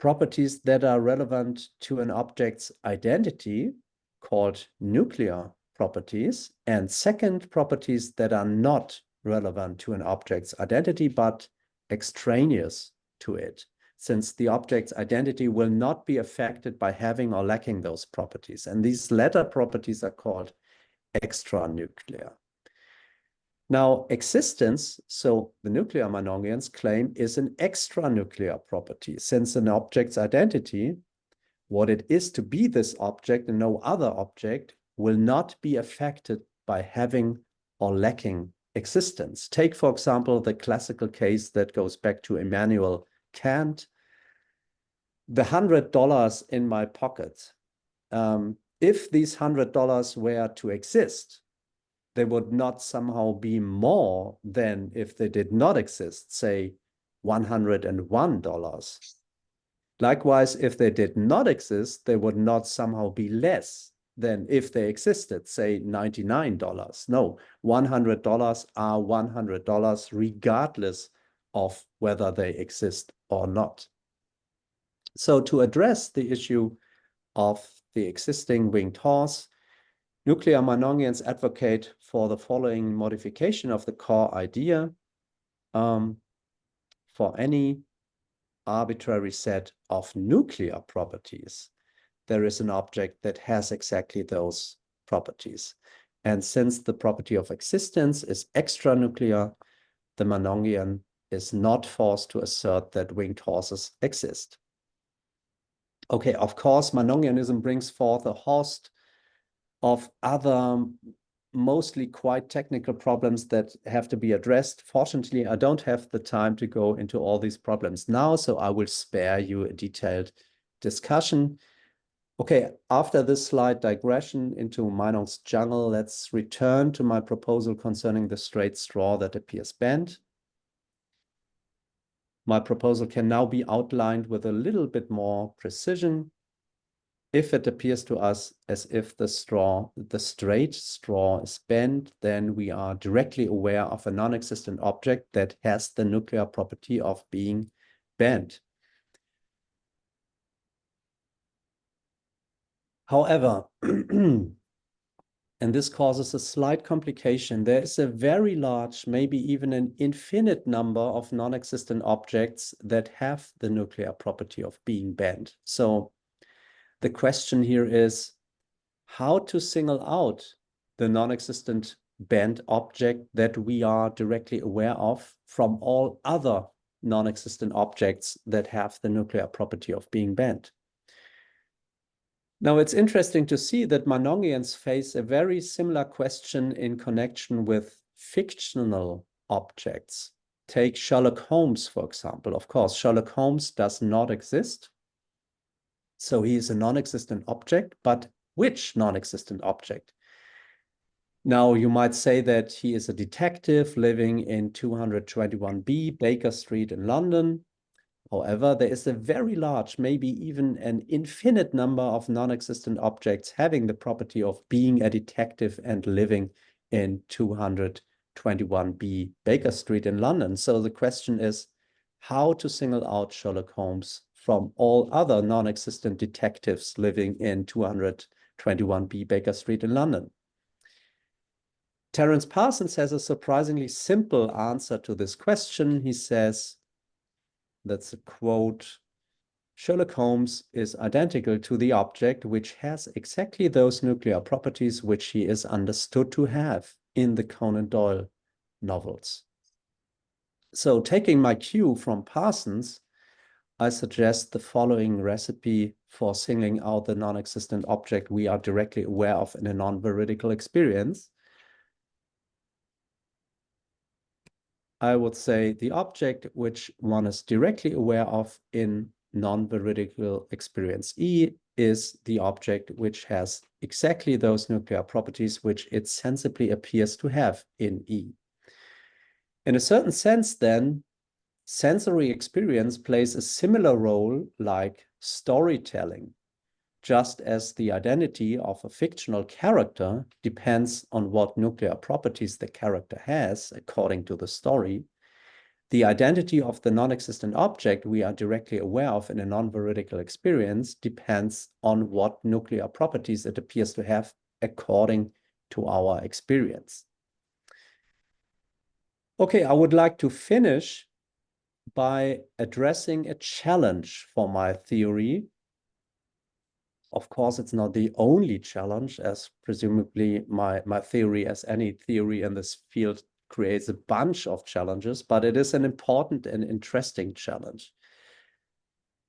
properties that are relevant to an object's identity, called nuclear properties, and second, properties that are not relevant to an object's identity, but extraneous to it, since the object's identity will not be affected by having or lacking those properties. And these latter properties are called extranuclear. Now, existence, so the nuclear Meinongians claim, is an extranuclear property, since an object's identity, what it is to be this object and no other object, will not be affected by having or lacking existence. Take, for example, the classical case that goes back to Immanuel Kant, the $100 in my pocket. If these $100 were to exist, they would not somehow be more than if they did not exist, say $101. Likewise, if they did not exist, they would not somehow be less than if they existed, say $99. No, $100 are $100 regardless of whether they exist or not. So to address the issue of the existing winged horse, nuclear Manongians advocate for the following modification of the core idea. For any arbitrary set of nuclear properties, there is an object that has exactly those properties. And since the property of existence is extranuclear, the Manongian is not forced to assert that winged horses exist. Okay, of course, Manongianism brings forth a host of other mostly quite technical problems that have to be addressed. Fortunately, I don't have the time to go into all these problems now, so I will spare you a detailed discussion. Okay, after this slight digression into Meinung's jungle, let's return to my proposal concerning the straight straw that appears bent. My proposal can now be outlined with a little bit more precision. If it appears to us as if the straight straw is bent, then we are directly aware of a non-existent object that has the nuclear property of being bent. However, and this causes a slight complication, there is a very large, maybe even an infinite number of non-existent objects that have the nuclear property of being bent. So the question here is how to single out the non-existent bent object that we are directly aware of from all other non-existent objects that have the nuclear property of being bent. Now, it's interesting to see that Manongians face a very similar question in connection with fictional objects. Take Sherlock Holmes, for example. Of course, Sherlock Holmes does not exist. So he is a non-existent object, but which non-existent object? Now, you might say that he is a detective living in 221B Baker Street in London. However, there is a very large, maybe even an infinite number of non-existent objects having the property of being a detective and living in 221B Baker Street in London. So the question is how to single out Sherlock Holmes from all other non-existent detectives living in 221B Baker Street in London. Terence Parsons has a surprisingly simple answer to this question. He says, that's a quote, Sherlock Holmes is identical to the object which has exactly those nuclear properties which he is understood to have in the Conan Doyle novels. So taking my cue from Parsons, I suggest the following recipe for singling out the non-existent object we are directly aware of in a non-veridical experience. I would say the object which one is directly aware of in non-veridical experience E is the object which has exactly those nuclear properties which it sensibly appears to have in E. In a certain sense, then, sensory experience plays a similar role like storytelling, just as the identity of a fictional character depends on what nuclear properties the character has according to the story. The identity of the non-existent object we are directly aware of in a non-veridical experience depends on what nuclear properties it appears to have according to our experience. Okay, I would like to finish by addressing a challenge for my theory. Of course, it's not the only challenge, as presumably my theory, as any theory in this field, creates a bunch of challenges, but it is an important and interesting challenge.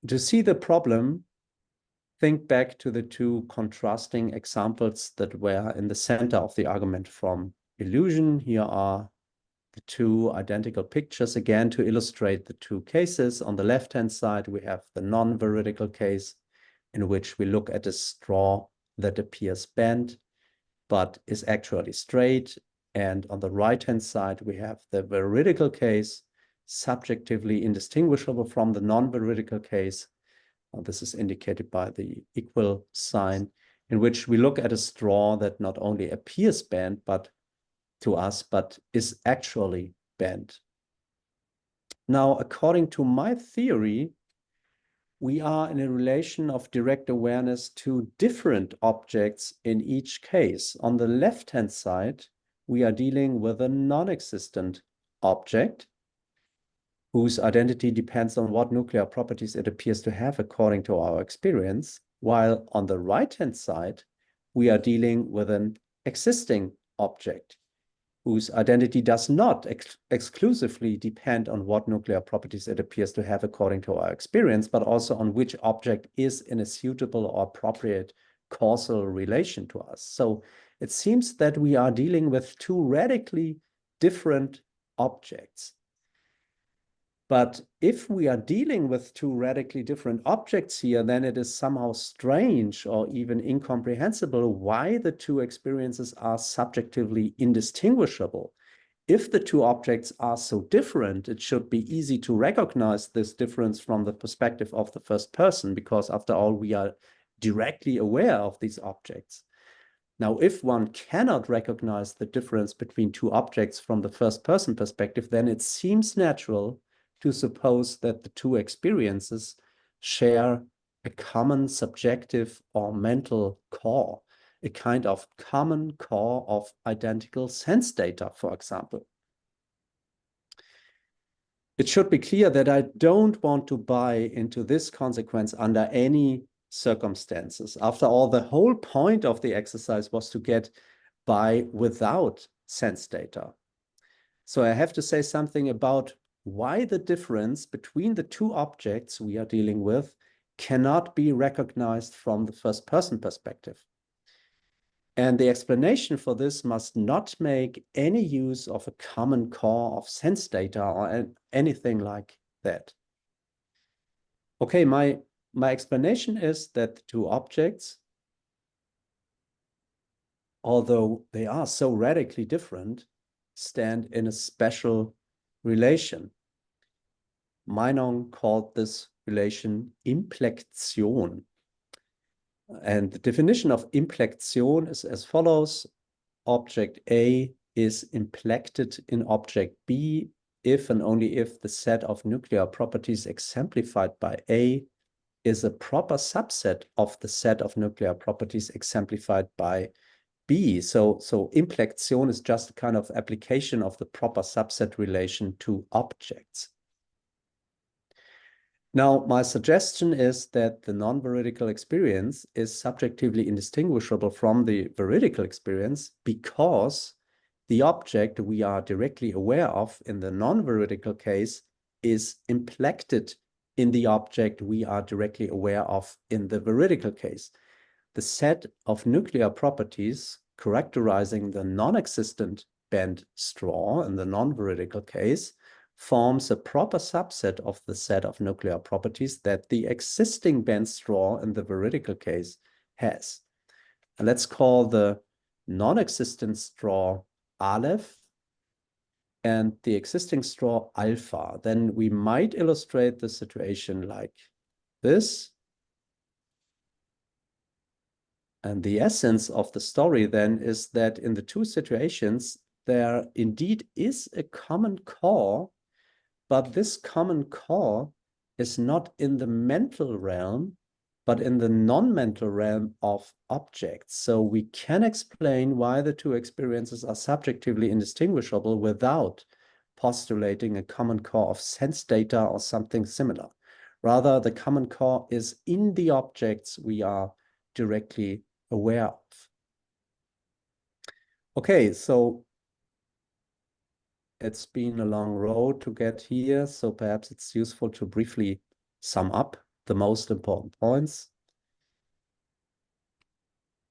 To see the problem, think back to the two contrasting examples that were in the center of the argument from illusion. Here are the two identical pictures again to illustrate the two cases. On the left-hand side, we have the non-veridical case, in which we look at a straw that appears bent, but is actually straight. And on the right-hand side, we have the veridical case, subjectively indistinguishable from the non-veridical case. This is indicated by the equal sign, in which we look at a straw that not only appears bent to us, but is actually bent. Now, according to my theory, we are in a relation of direct awareness to different objects in each case. On the left-hand side, we are dealing with a non-existent object whose identity depends on what nuclear properties it appears to have according to our experience, while on the right-hand side, we are dealing with an existing object whose identity does not exclusively depend on what nuclear properties it appears to have according to our experience, but also on which object is in a suitable or appropriate causal relation to us. So it seems that we are dealing with two radically different objects. But if we are dealing with two radically different objects here, then it is somehow strange or even incomprehensible why the two experiences are subjectively indistinguishable. If the two objects are so different, it should be easy to recognize this difference from the perspective of the first person, because after all, we are directly aware of these objects. Now, if one cannot recognize the difference between two objects from the first person perspective, then it seems natural to suppose that the two experiences share a common subjective or mental core, a kind of common core of identical sense data, for example. It should be clear that I don't want to buy into this consequence under any circumstances. After all, the whole point of the exercise was to get by without sense data. So I have to say something about why the difference between the two objects we are dealing with cannot be recognized from the first person perspective. And the explanation for this must not make any use of a common core of sense data or anything like that. Okay, my explanation is that the two objects, although they are so radically different, stand in a special relation. Meinong called this relation implection. And the definition of implection is as follows: object A is implected in object B if and only if the set of nuclear properties exemplified by A is a proper subset of the set of nuclear properties exemplified by B. So implection is just a kind of application of the proper subset relation to objects. Now, my suggestion is that the non-veridical experience is subjectively indistinguishable from the veridical experience because the object we are directly aware of in the non-veridical case is implected in the object we are directly aware of in the veridical case. The set of nuclear properties characterizing the non-existent bent straw in the non-veridical case forms a proper subset of the set of nuclear properties that the existing bent straw in the veridical case has. And let's call the non-existent straw Aleph and the existing straw alpha. Then we might illustrate the situation like this. And the essence of the story then is that in the two situations, there indeed is a common core, but this common core is not in the mental realm, but in the non-mental realm of objects. So we can explain why the two experiences are subjectively indistinguishable without postulating a common core of sense data or something similar. Rather, the common core is in the objects we are directly aware of. Okay, so it's been a long road to get here, so perhaps it's useful to briefly sum up the most important points.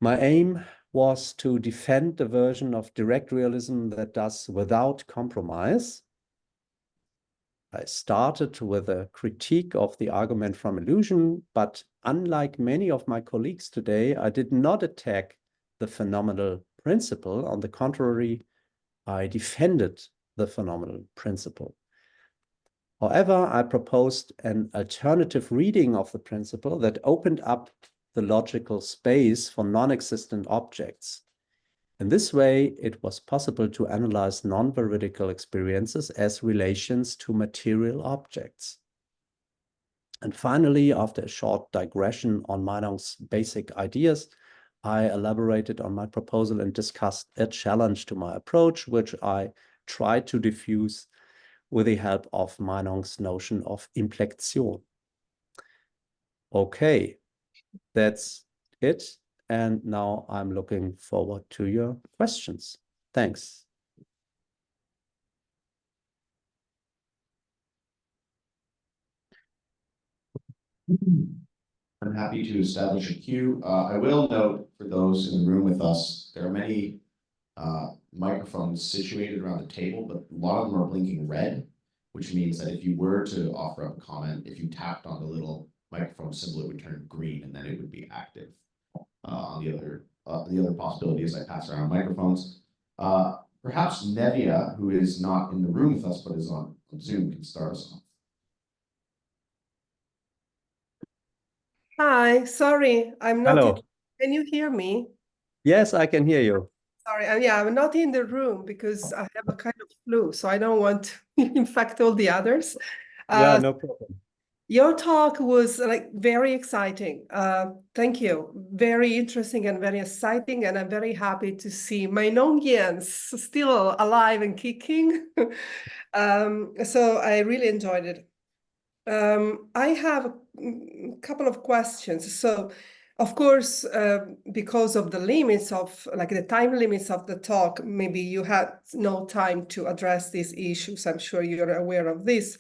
My aim was to defend a version of direct realism that does without compromise. I started with a critique of the argument from illusion, but unlike many of my colleagues today, I did not attack the phenomenal principle. On the contrary, I defended the phenomenal principle. However, I proposed an alternative reading of the principle that opened up the logical space for non-existent objects. In this way, it was possible to analyze non-veridical experiences as relations to material objects. And finally, after a short digression on Meinong's basic ideas, I elaborated on my proposal and discussed a challenge to my approach, which I tried to diffuse with the help of Meinong's notion of Implection. Okay, that's it. And now I'm looking forward to your questions. Thanks. I'm happy to establish a queue. I will note for those in the room with us, there are many microphones situated around the table, but a lot of them are blinking red, which means that if you were to offer up a comment, if you tapped on the little microphone symbol, it would turn green and then it would be active. On the other possibility is I pass around microphones. Perhaps Nevia, who is not in the room with us but is on Zoom, can start us off. Hi, sorry, I'm not. Hello. Can you hear me? Yes, I can hear you. Sorry, yeah, I'm not in the room because I have a kind of flu, so I don't want to infect all the others. Yeah, no problem. Your talk was like very exciting. Thank you. Very interesting and very exciting, and I'm very happy to see my Nongians still alive and kicking. So I really enjoyed it. I have a couple of questions. So, of course, because of the limits of, like the time limits of the talk, maybe you had no time to address these issues. I'm sure you're aware of this.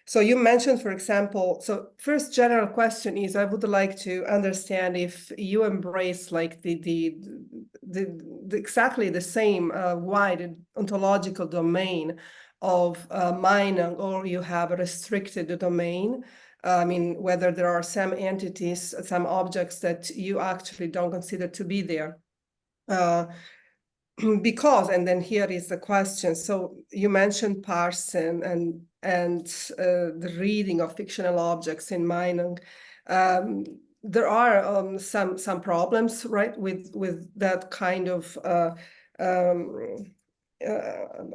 So you mentioned, for example, so first general question is, I would like to understand if you embrace like the exactly the same wide ontological domain of Meinong, or you have a restricted domain. I mean, whether there are some entities, some objects that you actually don't consider to be there. Because, and then here is the question. So you mentioned Parson and the reading of fictional objects in Meinong. There are some problems, right, with that kind of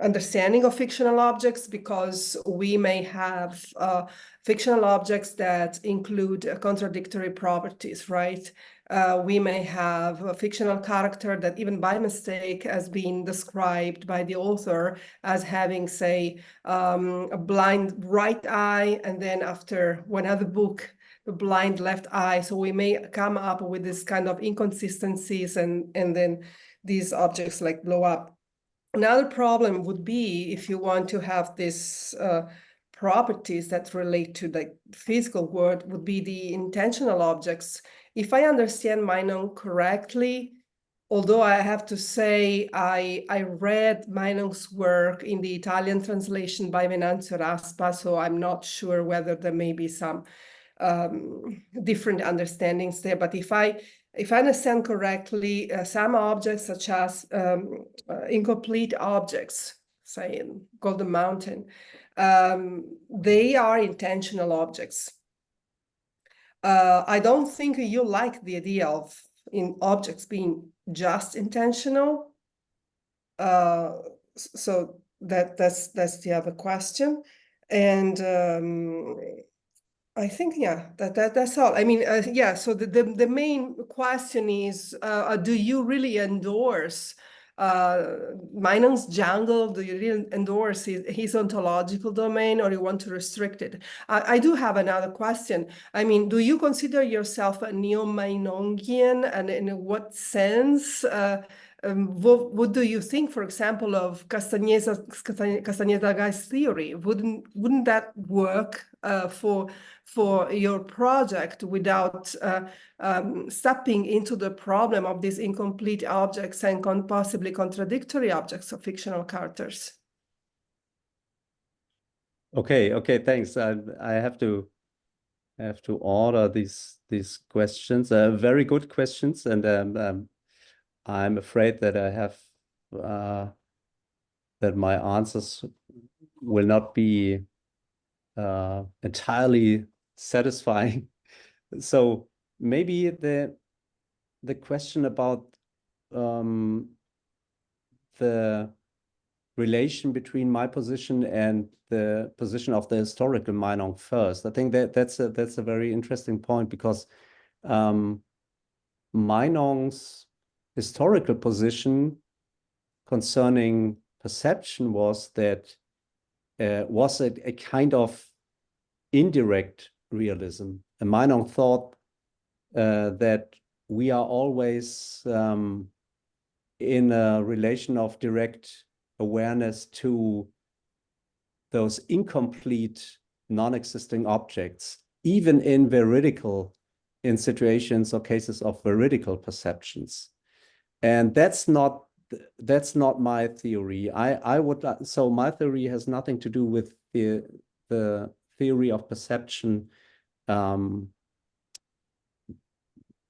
understanding of fictional objects, because we may have fictional objects that include contradictory properties, right? We may have a fictional character that even by mistake has been described by the author as having, say, a blind right eye, and then after one other book, the blind left eye. So we may come up with this kind of inconsistencies, and then these objects like blow up. Another problem would be if you want to have these properties that relate to the physical world, would be the intentional objects. If I understand Meinong correctly, although I have to say I read Meinong's work in the Italian translation by Venanzio Raspa, so I'm not sure whether there may be some different understandings there. But if I understand correctly, some objects, such as incomplete objects, say in Golden Mountain, they are intentional objects. I don't think you like the idea of objects being just intentional. So that's the other question. And I think, yeah, that's all. I mean, yeah, so the main question is, do you really endorse Meinong's jungle? Do you really endorse his ontological domain, or you want to restrict it? I do have another question. I mean, do you consider yourself a neo-Meinongian, and in what sense? What do you think, for example, of Castaneda Guy's theory? Wouldn't that work for your project without stepping into the problem of these incomplete objects and possibly contradictory objects of fictional characters? Okay, thanks. I have to order these questions. Very good questions, and I'm afraid that I have that my answers will not be entirely satisfying. So maybe the question about the relation between my position and the position of the historical Meinung first. I think that's a very interesting point, because Meinung's historical position concerning perception was that was a kind of indirect realism. And Meinung thought that we are always in a relation of direct awareness to those incomplete, non-existing objects, even in situations or cases of veridical perceptions. And that's not my theory. So my theory has nothing to do with the theory of perception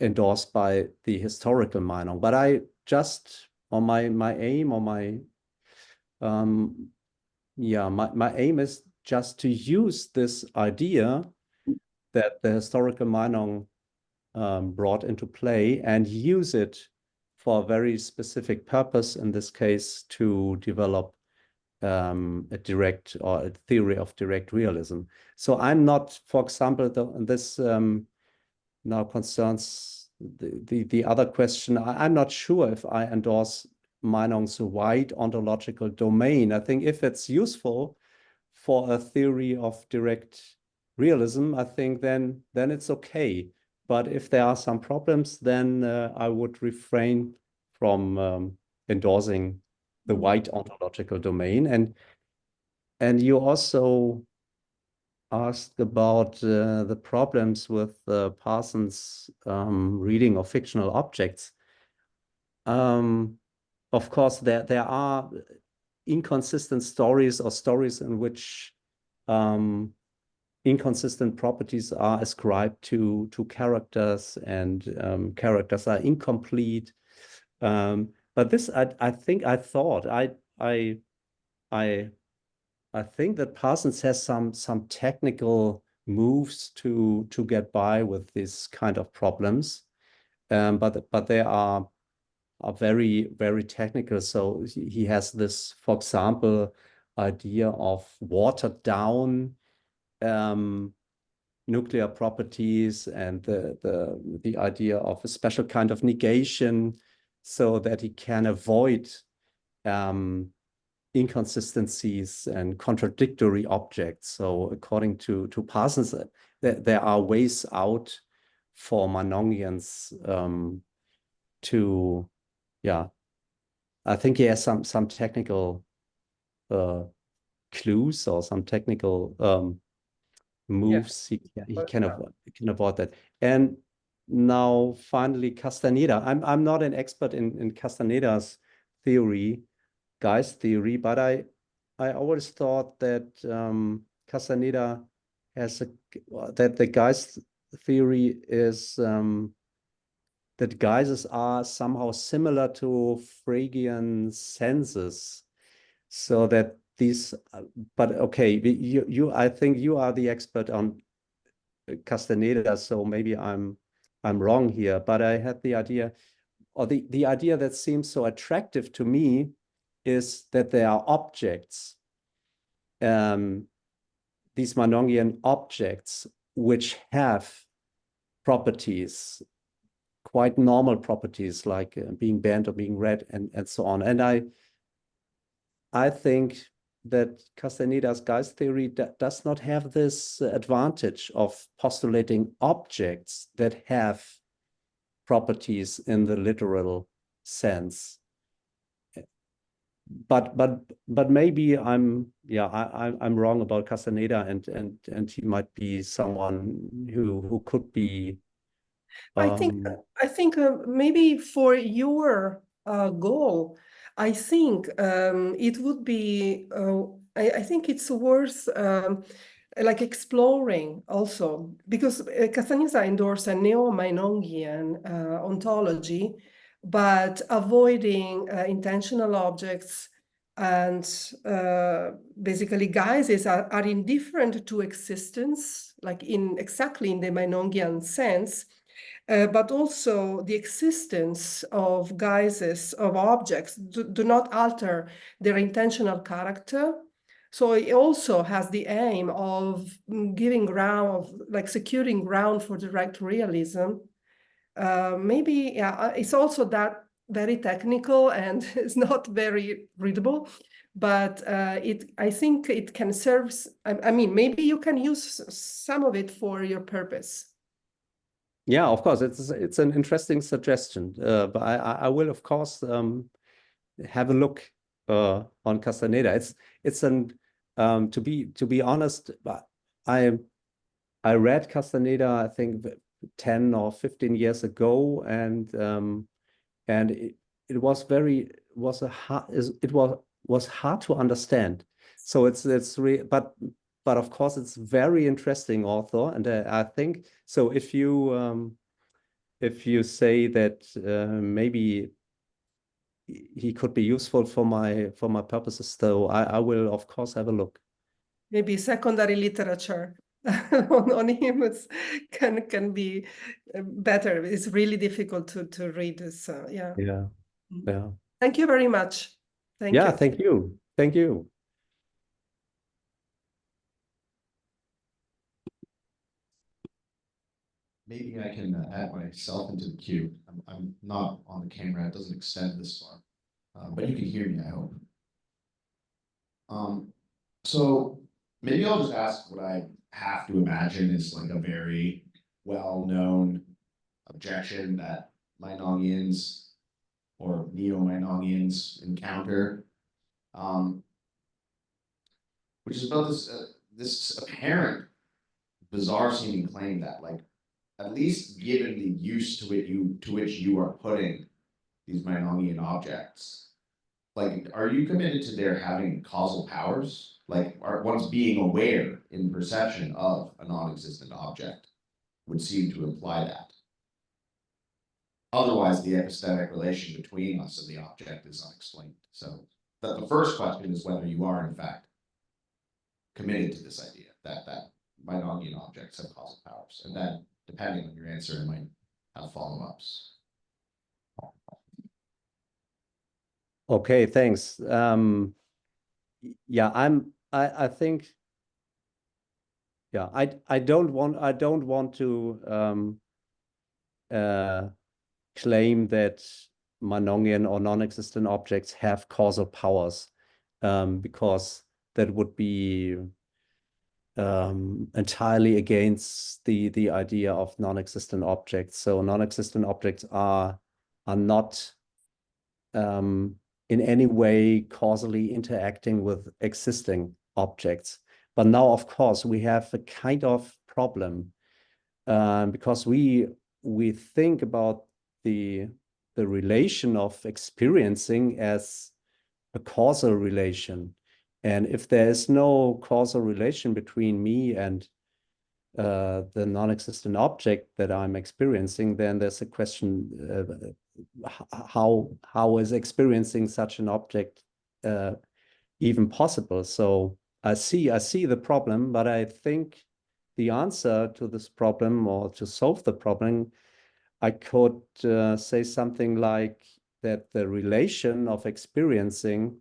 endorsed by the historical Meinung. But I just, on my aim, or my aim is just to use this idea that the historical Meinung brought into play and use it for a very specific purpose, in this case, to develop a direct, or a theory of direct realism. So I'm not, for example, this now concerns the other question. I'm not sure if I endorse Meinung's wide ontological domain. I think if it's useful for a theory of direct realism, I think then it's okay. But if there are some problems, then I would refrain from endorsing the wide ontological domain. And you also asked about the problems with Parsons' reading of fictional objects. Of course, there are inconsistent stories, or stories in which inconsistent properties are ascribed to characters, and characters are incomplete. But this, I think that Parsons has some technical moves to get by with this kind of problems, but they are very, very technical. So he has this, for example, idea of watered down nuclear properties, and the idea of a special kind of negation, so that he can avoid inconsistencies and contradictory objects. So according to Parsons, there are ways out for Meinungians to, I think he has some technical clues, or some technical moves. He can avoid that. And now finally, Castaneda. I'm not an expert in Castaneda's theory, Geist theory, but I always thought that Castaneda has that the Geist theory is that geisters are somehow similar to Phrygian senses, so that these. But okay, I think you are the expert on Castaneda, so maybe I'm wrong here. But I had the idea, or the idea that seems so attractive to me, is that there are objects, these Meinungian objects, which have properties, quite normal properties, like being bent or being red, and so on. And I think that Castaneda's Geist theory does not have this advantage of postulating objects that have properties in the literal sense. But maybe I'm wrong about Castaneda, and he might be someone who could be. I think maybe for your goal, I think it would be. I think it's worth like exploring also, because Castaneda endorsed a neo-Meinungian ontology, but avoiding intentional objects, and basically geisters are indifferent to existence, like exactly in the Meinungian sense. but also the existence of guises of objects do not alter their intentional character. So it also has the aim of giving ground, like securing ground for direct realism. Maybe, yeah, it's also that very technical and it's not very readable, but I think it can serve, I mean, maybe you can use some of it for your purpose. Yeah, of course, it's an interesting suggestion. But I will, of course, have a look on Castaneda. It's an to be honest, I read Castaneda, I think 10 or 15 years ago, and it was hard to understand. So but of course it's very interesting author, and I think so. If you say that maybe he could be useful for my purposes, though, I will of course have a look. Maybe secondary literature on him can be better. It's really difficult to read this. Yeah. Yeah. Yeah. Thank you very much. Thank Yeah. you. Thank you. Thank you. Maybe I can add myself into the queue. I'm not on the camera. It doesn't extend this far, but you can hear me, I hope. So maybe I'll just ask what I have to imagine is like a very well-known objection that Meinongians or neo-Meinongians encounter, which is about this apparent bizarre seeming claim that, like, at least given the use to which you are putting these Meinongian objects, like, are you committed to their having causal powers? Like, are one's being aware in perception of a non-existent object would seem to imply that. Otherwise, the epistemic relation between us and the object is unexplained. So the first question is whether you are, in fact, committed to this idea that Meinongian objects have causal powers. And then, depending on your answer, it might have follow-ups. Okay, thanks. Yeah, I think, yeah, I don't want to claim that Meinongian or non-existent objects have causal powers, because that would be entirely against the idea of non-existent objects. So non-existent objects are not in any way causally interacting with existing objects. But now, of course, we have a kind of problem, because we think about the relation of experiencing as a causal relation. And if there is no causal relation between me and the non-existent object that I'm experiencing, then there's a question, how is experiencing such an object even possible? So I see the problem, but I think the answer to this problem, or to solve the problem, I could say something like that the relation of experiencing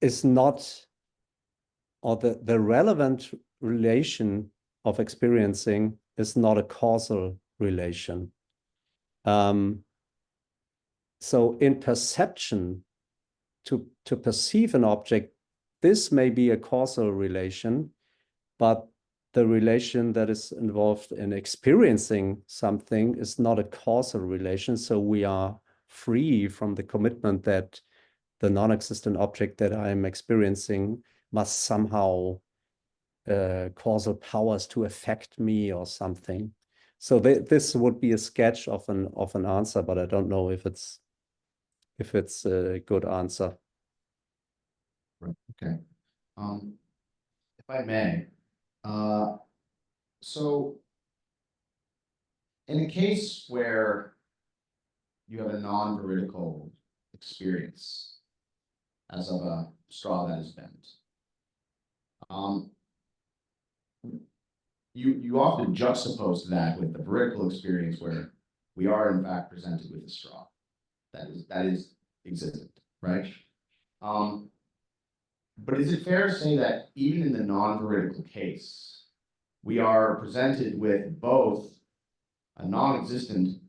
is not, or the relevant relation of experiencing is not a causal relation. So in perception, to perceive an object, this may be a causal relation, but the relation that is involved in experiencing something is not a causal relation. So we are free from the commitment that the non-existent object that I am experiencing must somehow causal powers to affect me or something. So this would be a sketch of an answer, but I don't know if it's a good answer. Right. Okay. If I may, so in a case where you have a non-veridical experience, as of a straw that is bent, you often juxtapose that with the veridical experience where we are in fact presented with a straw. That is existent, right? But is it fair to say that even in the non-veridical case, we are presented with both a non-existent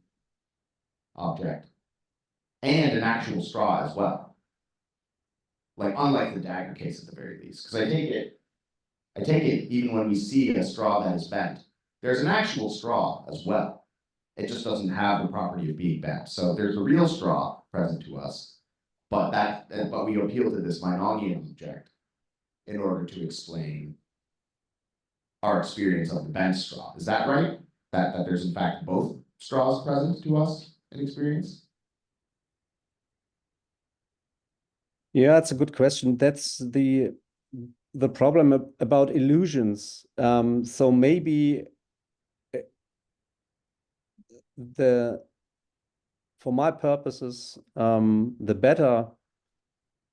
object and an actual straw as well? Like, unlike the dagger case at the very least, because I take it even when we see a straw that is bent, there's an actual straw as well. It just doesn't have the property of being bent. So there's a real straw present to us, but we appeal to this Meinongian object in order to explain our experience of the bent straw. Is that right? That there's in fact both straws present to us in experience? Yeah, it's a good question. That's the problem about illusions. So maybe for my purposes, the better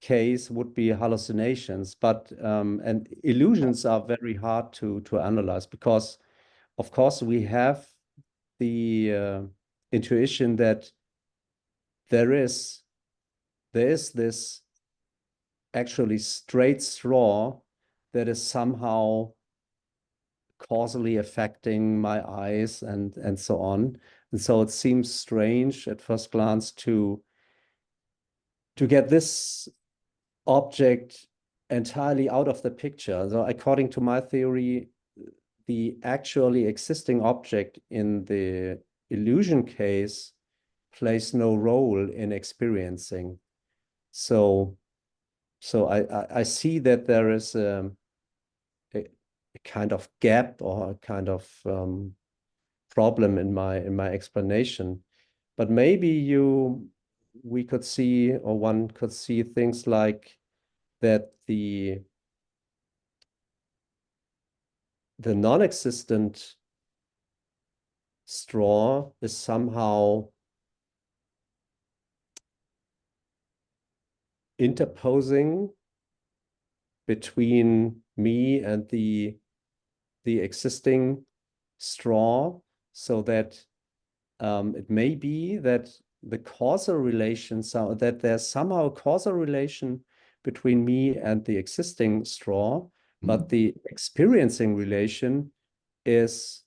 case would be hallucinations, but and illusions are very hard to analyze because, of course, we have the intuition that there is this actually straight straw that is somehow causally affecting my eyes and so on. And so it seems strange at first glance to get this object entirely out of the picture. So according to my theory, the actually existing object in the illusion case plays no role in experiencing. So I see that there is a kind of gap or a kind of problem in my explanation. But maybe we could see, or one could see things like that the non-existent straw is somehow interposing between me and the existing straw, so that it may be that the causal relations are that there's somehow a causal relation between me and the existing straw, but the experiencing relation is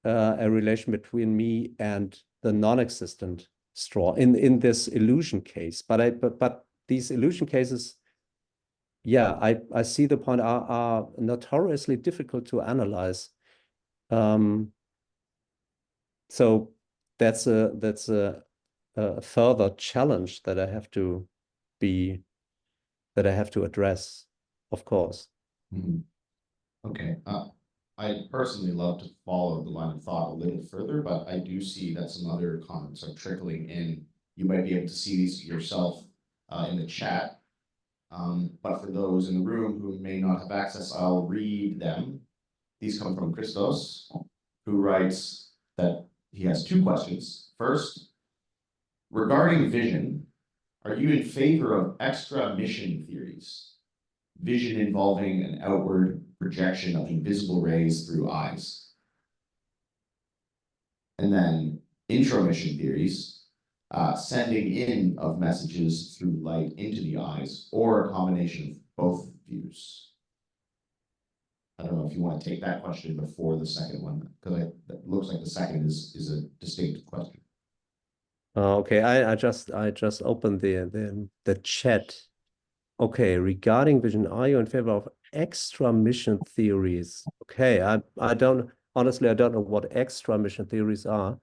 a relation between me and the non-existent straw in this illusion case. But these illusion cases, yeah, I see the point, are notoriously difficult to analyze. So that's a further challenge that I have to address, of course. Okay. I personally love to follow the line of thought a little further, but I do see that some other comments are trickling in. You might be able to see these yourself in the chat. But for those in the room who may not have access, I'll read them. These come from Christos, who writes that he has two questions. First, regarding vision, are you in favor of extra mission theories? Vision involving an outward projection of invisible rays through eyes. And then intromission theories, sending in of messages through light into the eyes, or a combination of both views. I don't know if you want to take that question before the second one, because it looks like the second is a distinct question. Okay, I just opened the chat. Okay, regarding vision, are you in favor of extra mission theories? Okay, I don't honestly, I don't know what extra mission theories are.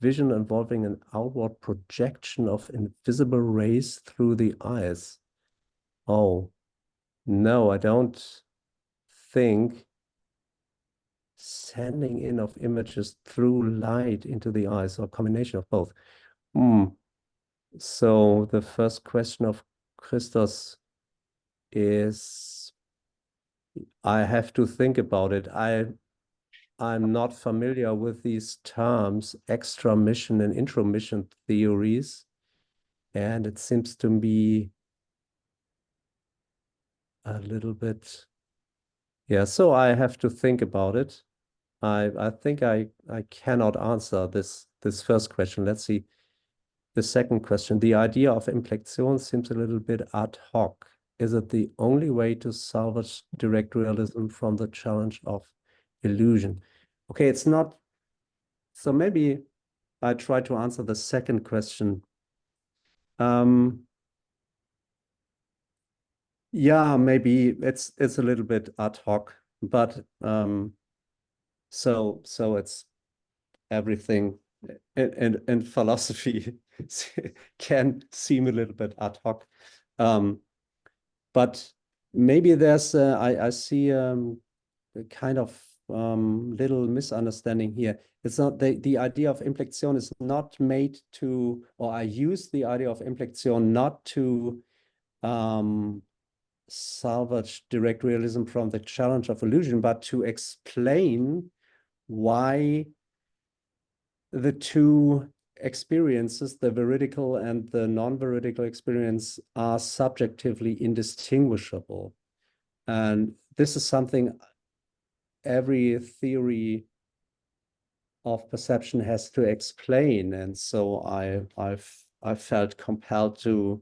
Vision involving an outward projection of invisible rays through the eyes. Oh, no, I don't think sending in of images through light into the eyes, or a combination of both. So the first question of Christos is, I have to think about it. I'm not familiar with these terms, extra mission and intromission theories, and it seems to be a little bit, yeah, so I have to think about it. I think I cannot answer this first question. Let's see. The second question, the idea of implection seems a little bit ad hoc. Is it the only way to salvage direct realism from the challenge of illusion? Okay, it's not. So maybe I try to answer the second question. Yeah, maybe it's a little bit ad hoc, but so it's everything in philosophy can seem a little bit ad hoc. But maybe there's I see a kind of little misunderstanding here. It's not the idea of implection is not made to, or I use the idea of implection not to salvage direct realism from the challenge of illusion, but to explain why the two experiences, the veridical and the non-veridical experience, are subjectively indistinguishable. And this is something every theory of perception has to explain. And so I felt compelled to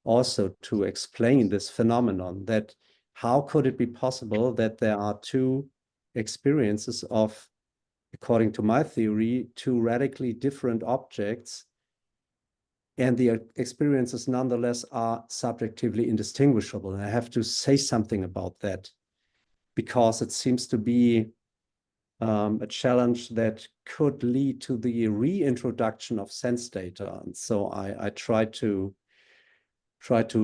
also to explain this phenomenon, that how could it be possible that there are two experiences of, according to my theory, two radically different objects, and the experiences nonetheless are subjectively indistinguishable. And I have to say something about that, because it seems to be a challenge that could lead to the reintroduction of sense data. And so I try to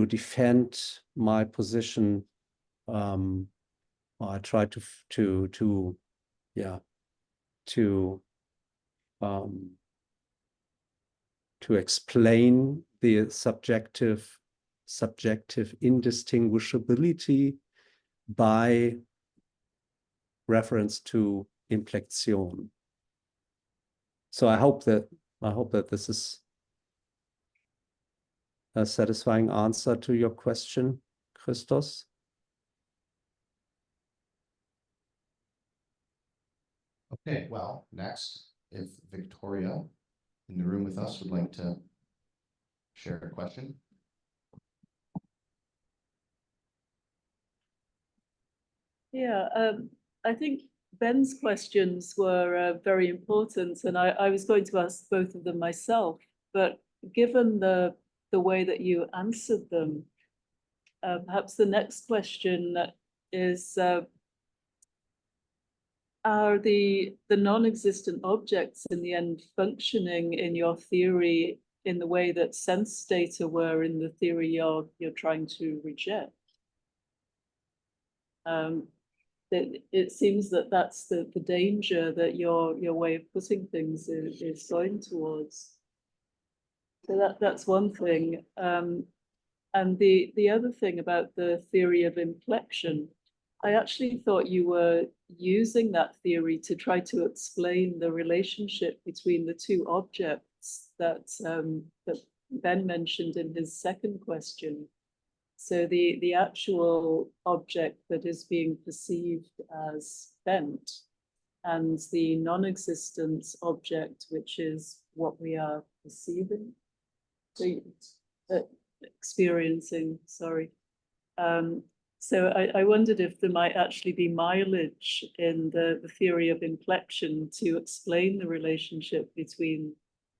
defend my position. I try to explain the subjective indistinguishability by reference to implection. So I hope that this is a satisfying answer to your question, Christos. Okay, well, next, if Victoria in the room with us would like to share a question. Yeah, I think Ben's questions were very important, and I was going to ask both of them myself, but given the way that you answered them, perhaps the next question is, are the non-existent objects in the end functioning in your theory in the way that sense data were in the theory you're trying to reject? It seems that that's the danger that your way of putting things is going towards. So that's one thing. And the other thing about the theory of inflection, I actually thought you were using that theory to try to explain the relationship between the two objects that Ben mentioned in his second question. So the actual object that is being perceived as bent, and the non-existent object, which is what we are perceiving, experiencing, sorry. So I wondered if there might actually be mileage in the theory of inflection to explain the relationship between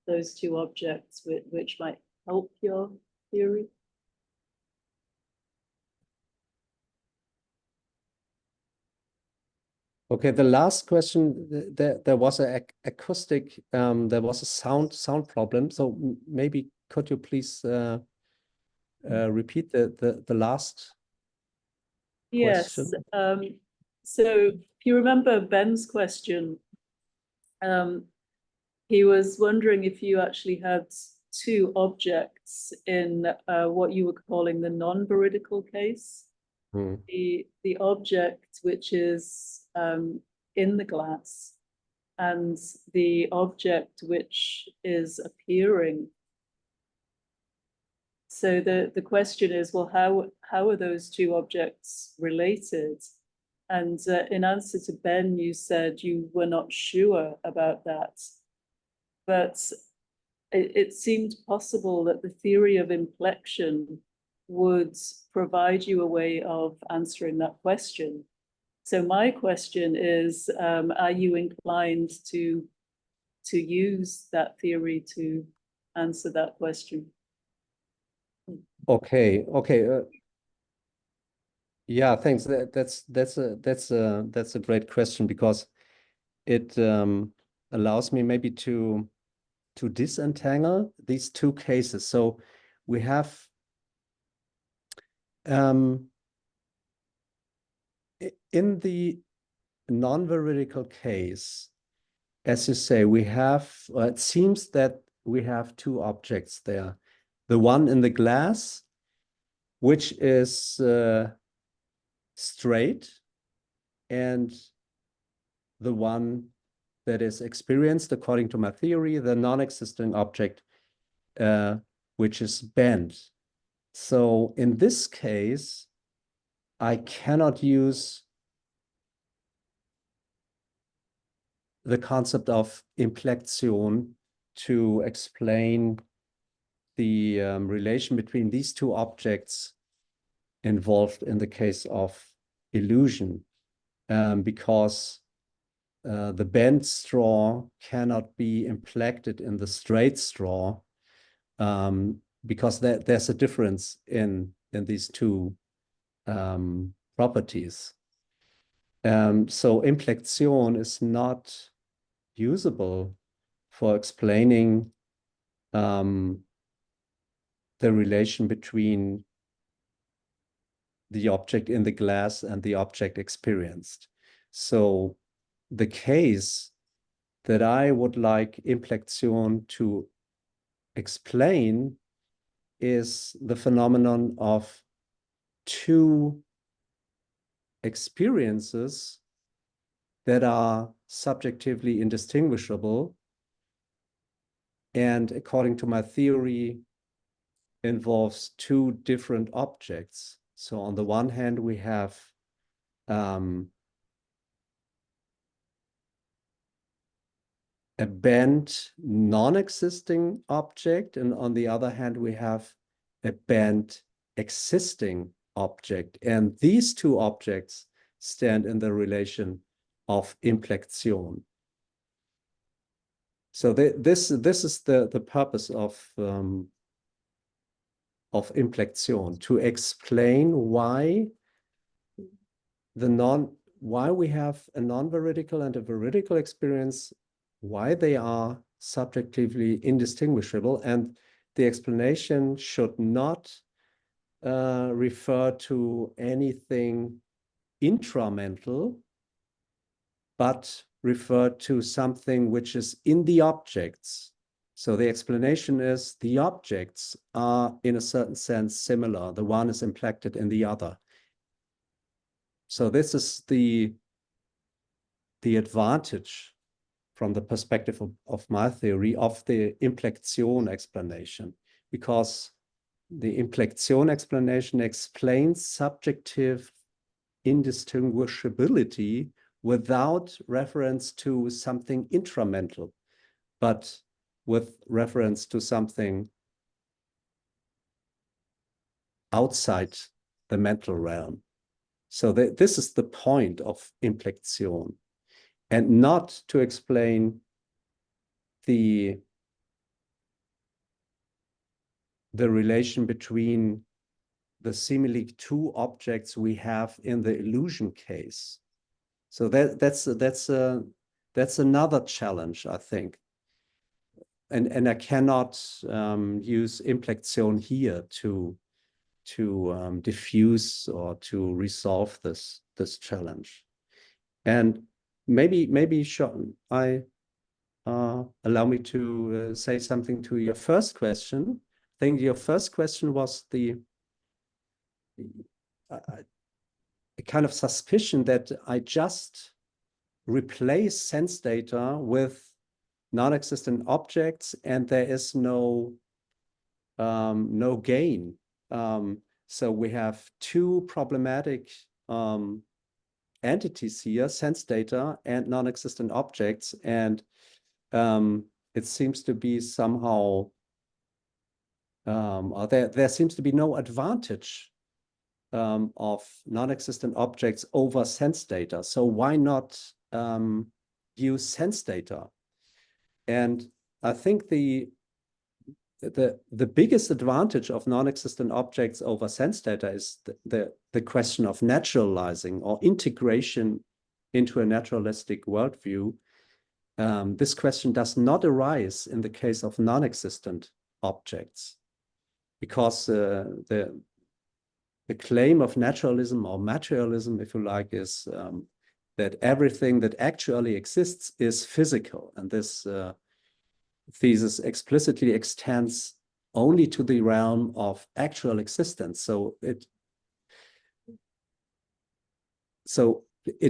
those two objects, which might help your theory. Okay, the last question, there was an acoustic, there was a sound problem. So maybe could you please repeat the last question? Yes. So if you remember Ben's question, he was wondering if you actually had two objects in what you were calling the non-veridical case. The object which is in the glass, and the object which is appearing. So the question is, well, how are those two objects related? And in answer to Ben, you said you were not sure about that. But it seemed possible that the theory of inflection would provide you a way of answering that question. So my question is, are you inclined to use that theory to answer that question? Okay. Yeah, thanks. That's a great question, because it allows me maybe to disentangle these two cases. So we have in the non-veridical case, as you say, we have, it seems that we have two objects there. The one in the glass, which is straight, and the one that is experienced according to my theory, the non-existent object, which is bent. So in this case, I cannot use the concept of inflection to explain the relation between these two objects involved in the case of illusion, because the bent straw cannot be inflected in the straight straw, because there's a difference in these two properties. So inflection is not usable for explaining the relation between the object in the glass and the object experienced. So the case that I would like inflection to explain is the phenomenon of two experiences that are subjectively indistinguishable, and according to my theory, involves two different objects. So on the one hand, we have a bent non-existing object, and on the other hand, we have a bent existing object. And these two objects stand in the relation of inflection. So this is the purpose of inflection, to explain why we have a non-veridical and a veridical experience, why they are subjectively indistinguishable, and the explanation should not refer to anything intramental, but refer to something which is in the objects. So the explanation is the objects are in a certain sense similar. The one is inflected in the other. So this is the advantage from the perspective of my theory of the inflection explanation, because the inflection explanation explains subjective indistinguishability without reference to something intramental, but with reference to something outside the mental realm. So this is the point of inflection, and not to explain the relation between the seemingly two objects we have in the illusion case. So that's another challenge, I think. And I cannot use inflection here to diffuse or to resolve this challenge. And maybe Sean, allow me to say something to your first question. I think your first question was a kind of suspicion that I just replace sense data with non-existent objects and there is no gain. So we have two problematic entities here, sense data and non-existent objects, and it seems to be somehow or there seems to be no advantage of non-existent objects over sense data. So why not use sense data? And I think the biggest advantage of non-existent objects over sense data is the question of naturalizing or integration into a naturalistic worldview. This question does not arise in the case of non-existent objects, because the claim of naturalism or materialism, if you like, is that everything that actually exists is physical, and this thesis explicitly extends only to the realm of actual existence. So it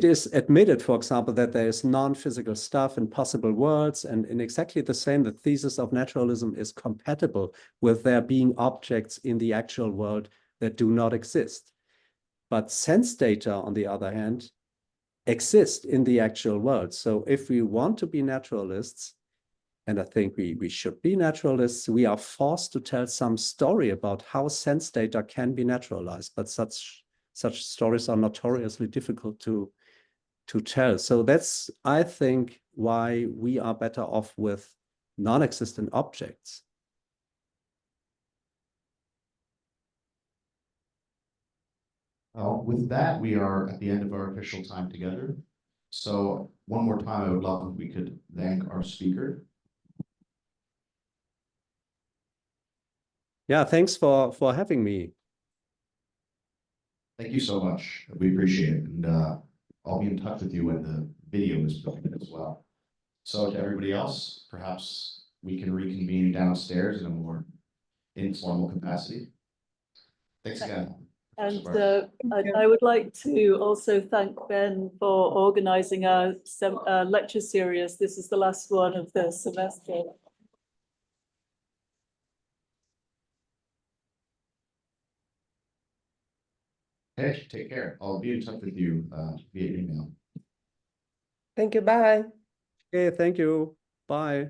is admitted, for example, that there is non-physical stuff in possible worlds, and in exactly the same, the thesis of naturalism is compatible with there being objects in the actual world that do not exist. But sense data, on the other hand, exist in the actual world. So if we want to be naturalists, and I think we should be naturalists, we are forced to tell some story about how sense data can be naturalized, but such stories are notoriously difficult to tell. So that's, I think, why we are better off with non-existent objects. Well, with that, we are at the end of our official time together. So one more time, I would love if we could thank our speaker. Yeah, thanks for having me. Thank you so much. We appreciate it. And I'll be in touch with you when the video is built as well. So to everybody else, perhaps we can reconvene downstairs in a more informal capacity. Thanks again. And I would like to also thank Ben for organizing our lecture series. This is the last one of the semester. Hey, take care. I'll be in touch with you via email. Thank you. Bye. Okay, thank you. Bye.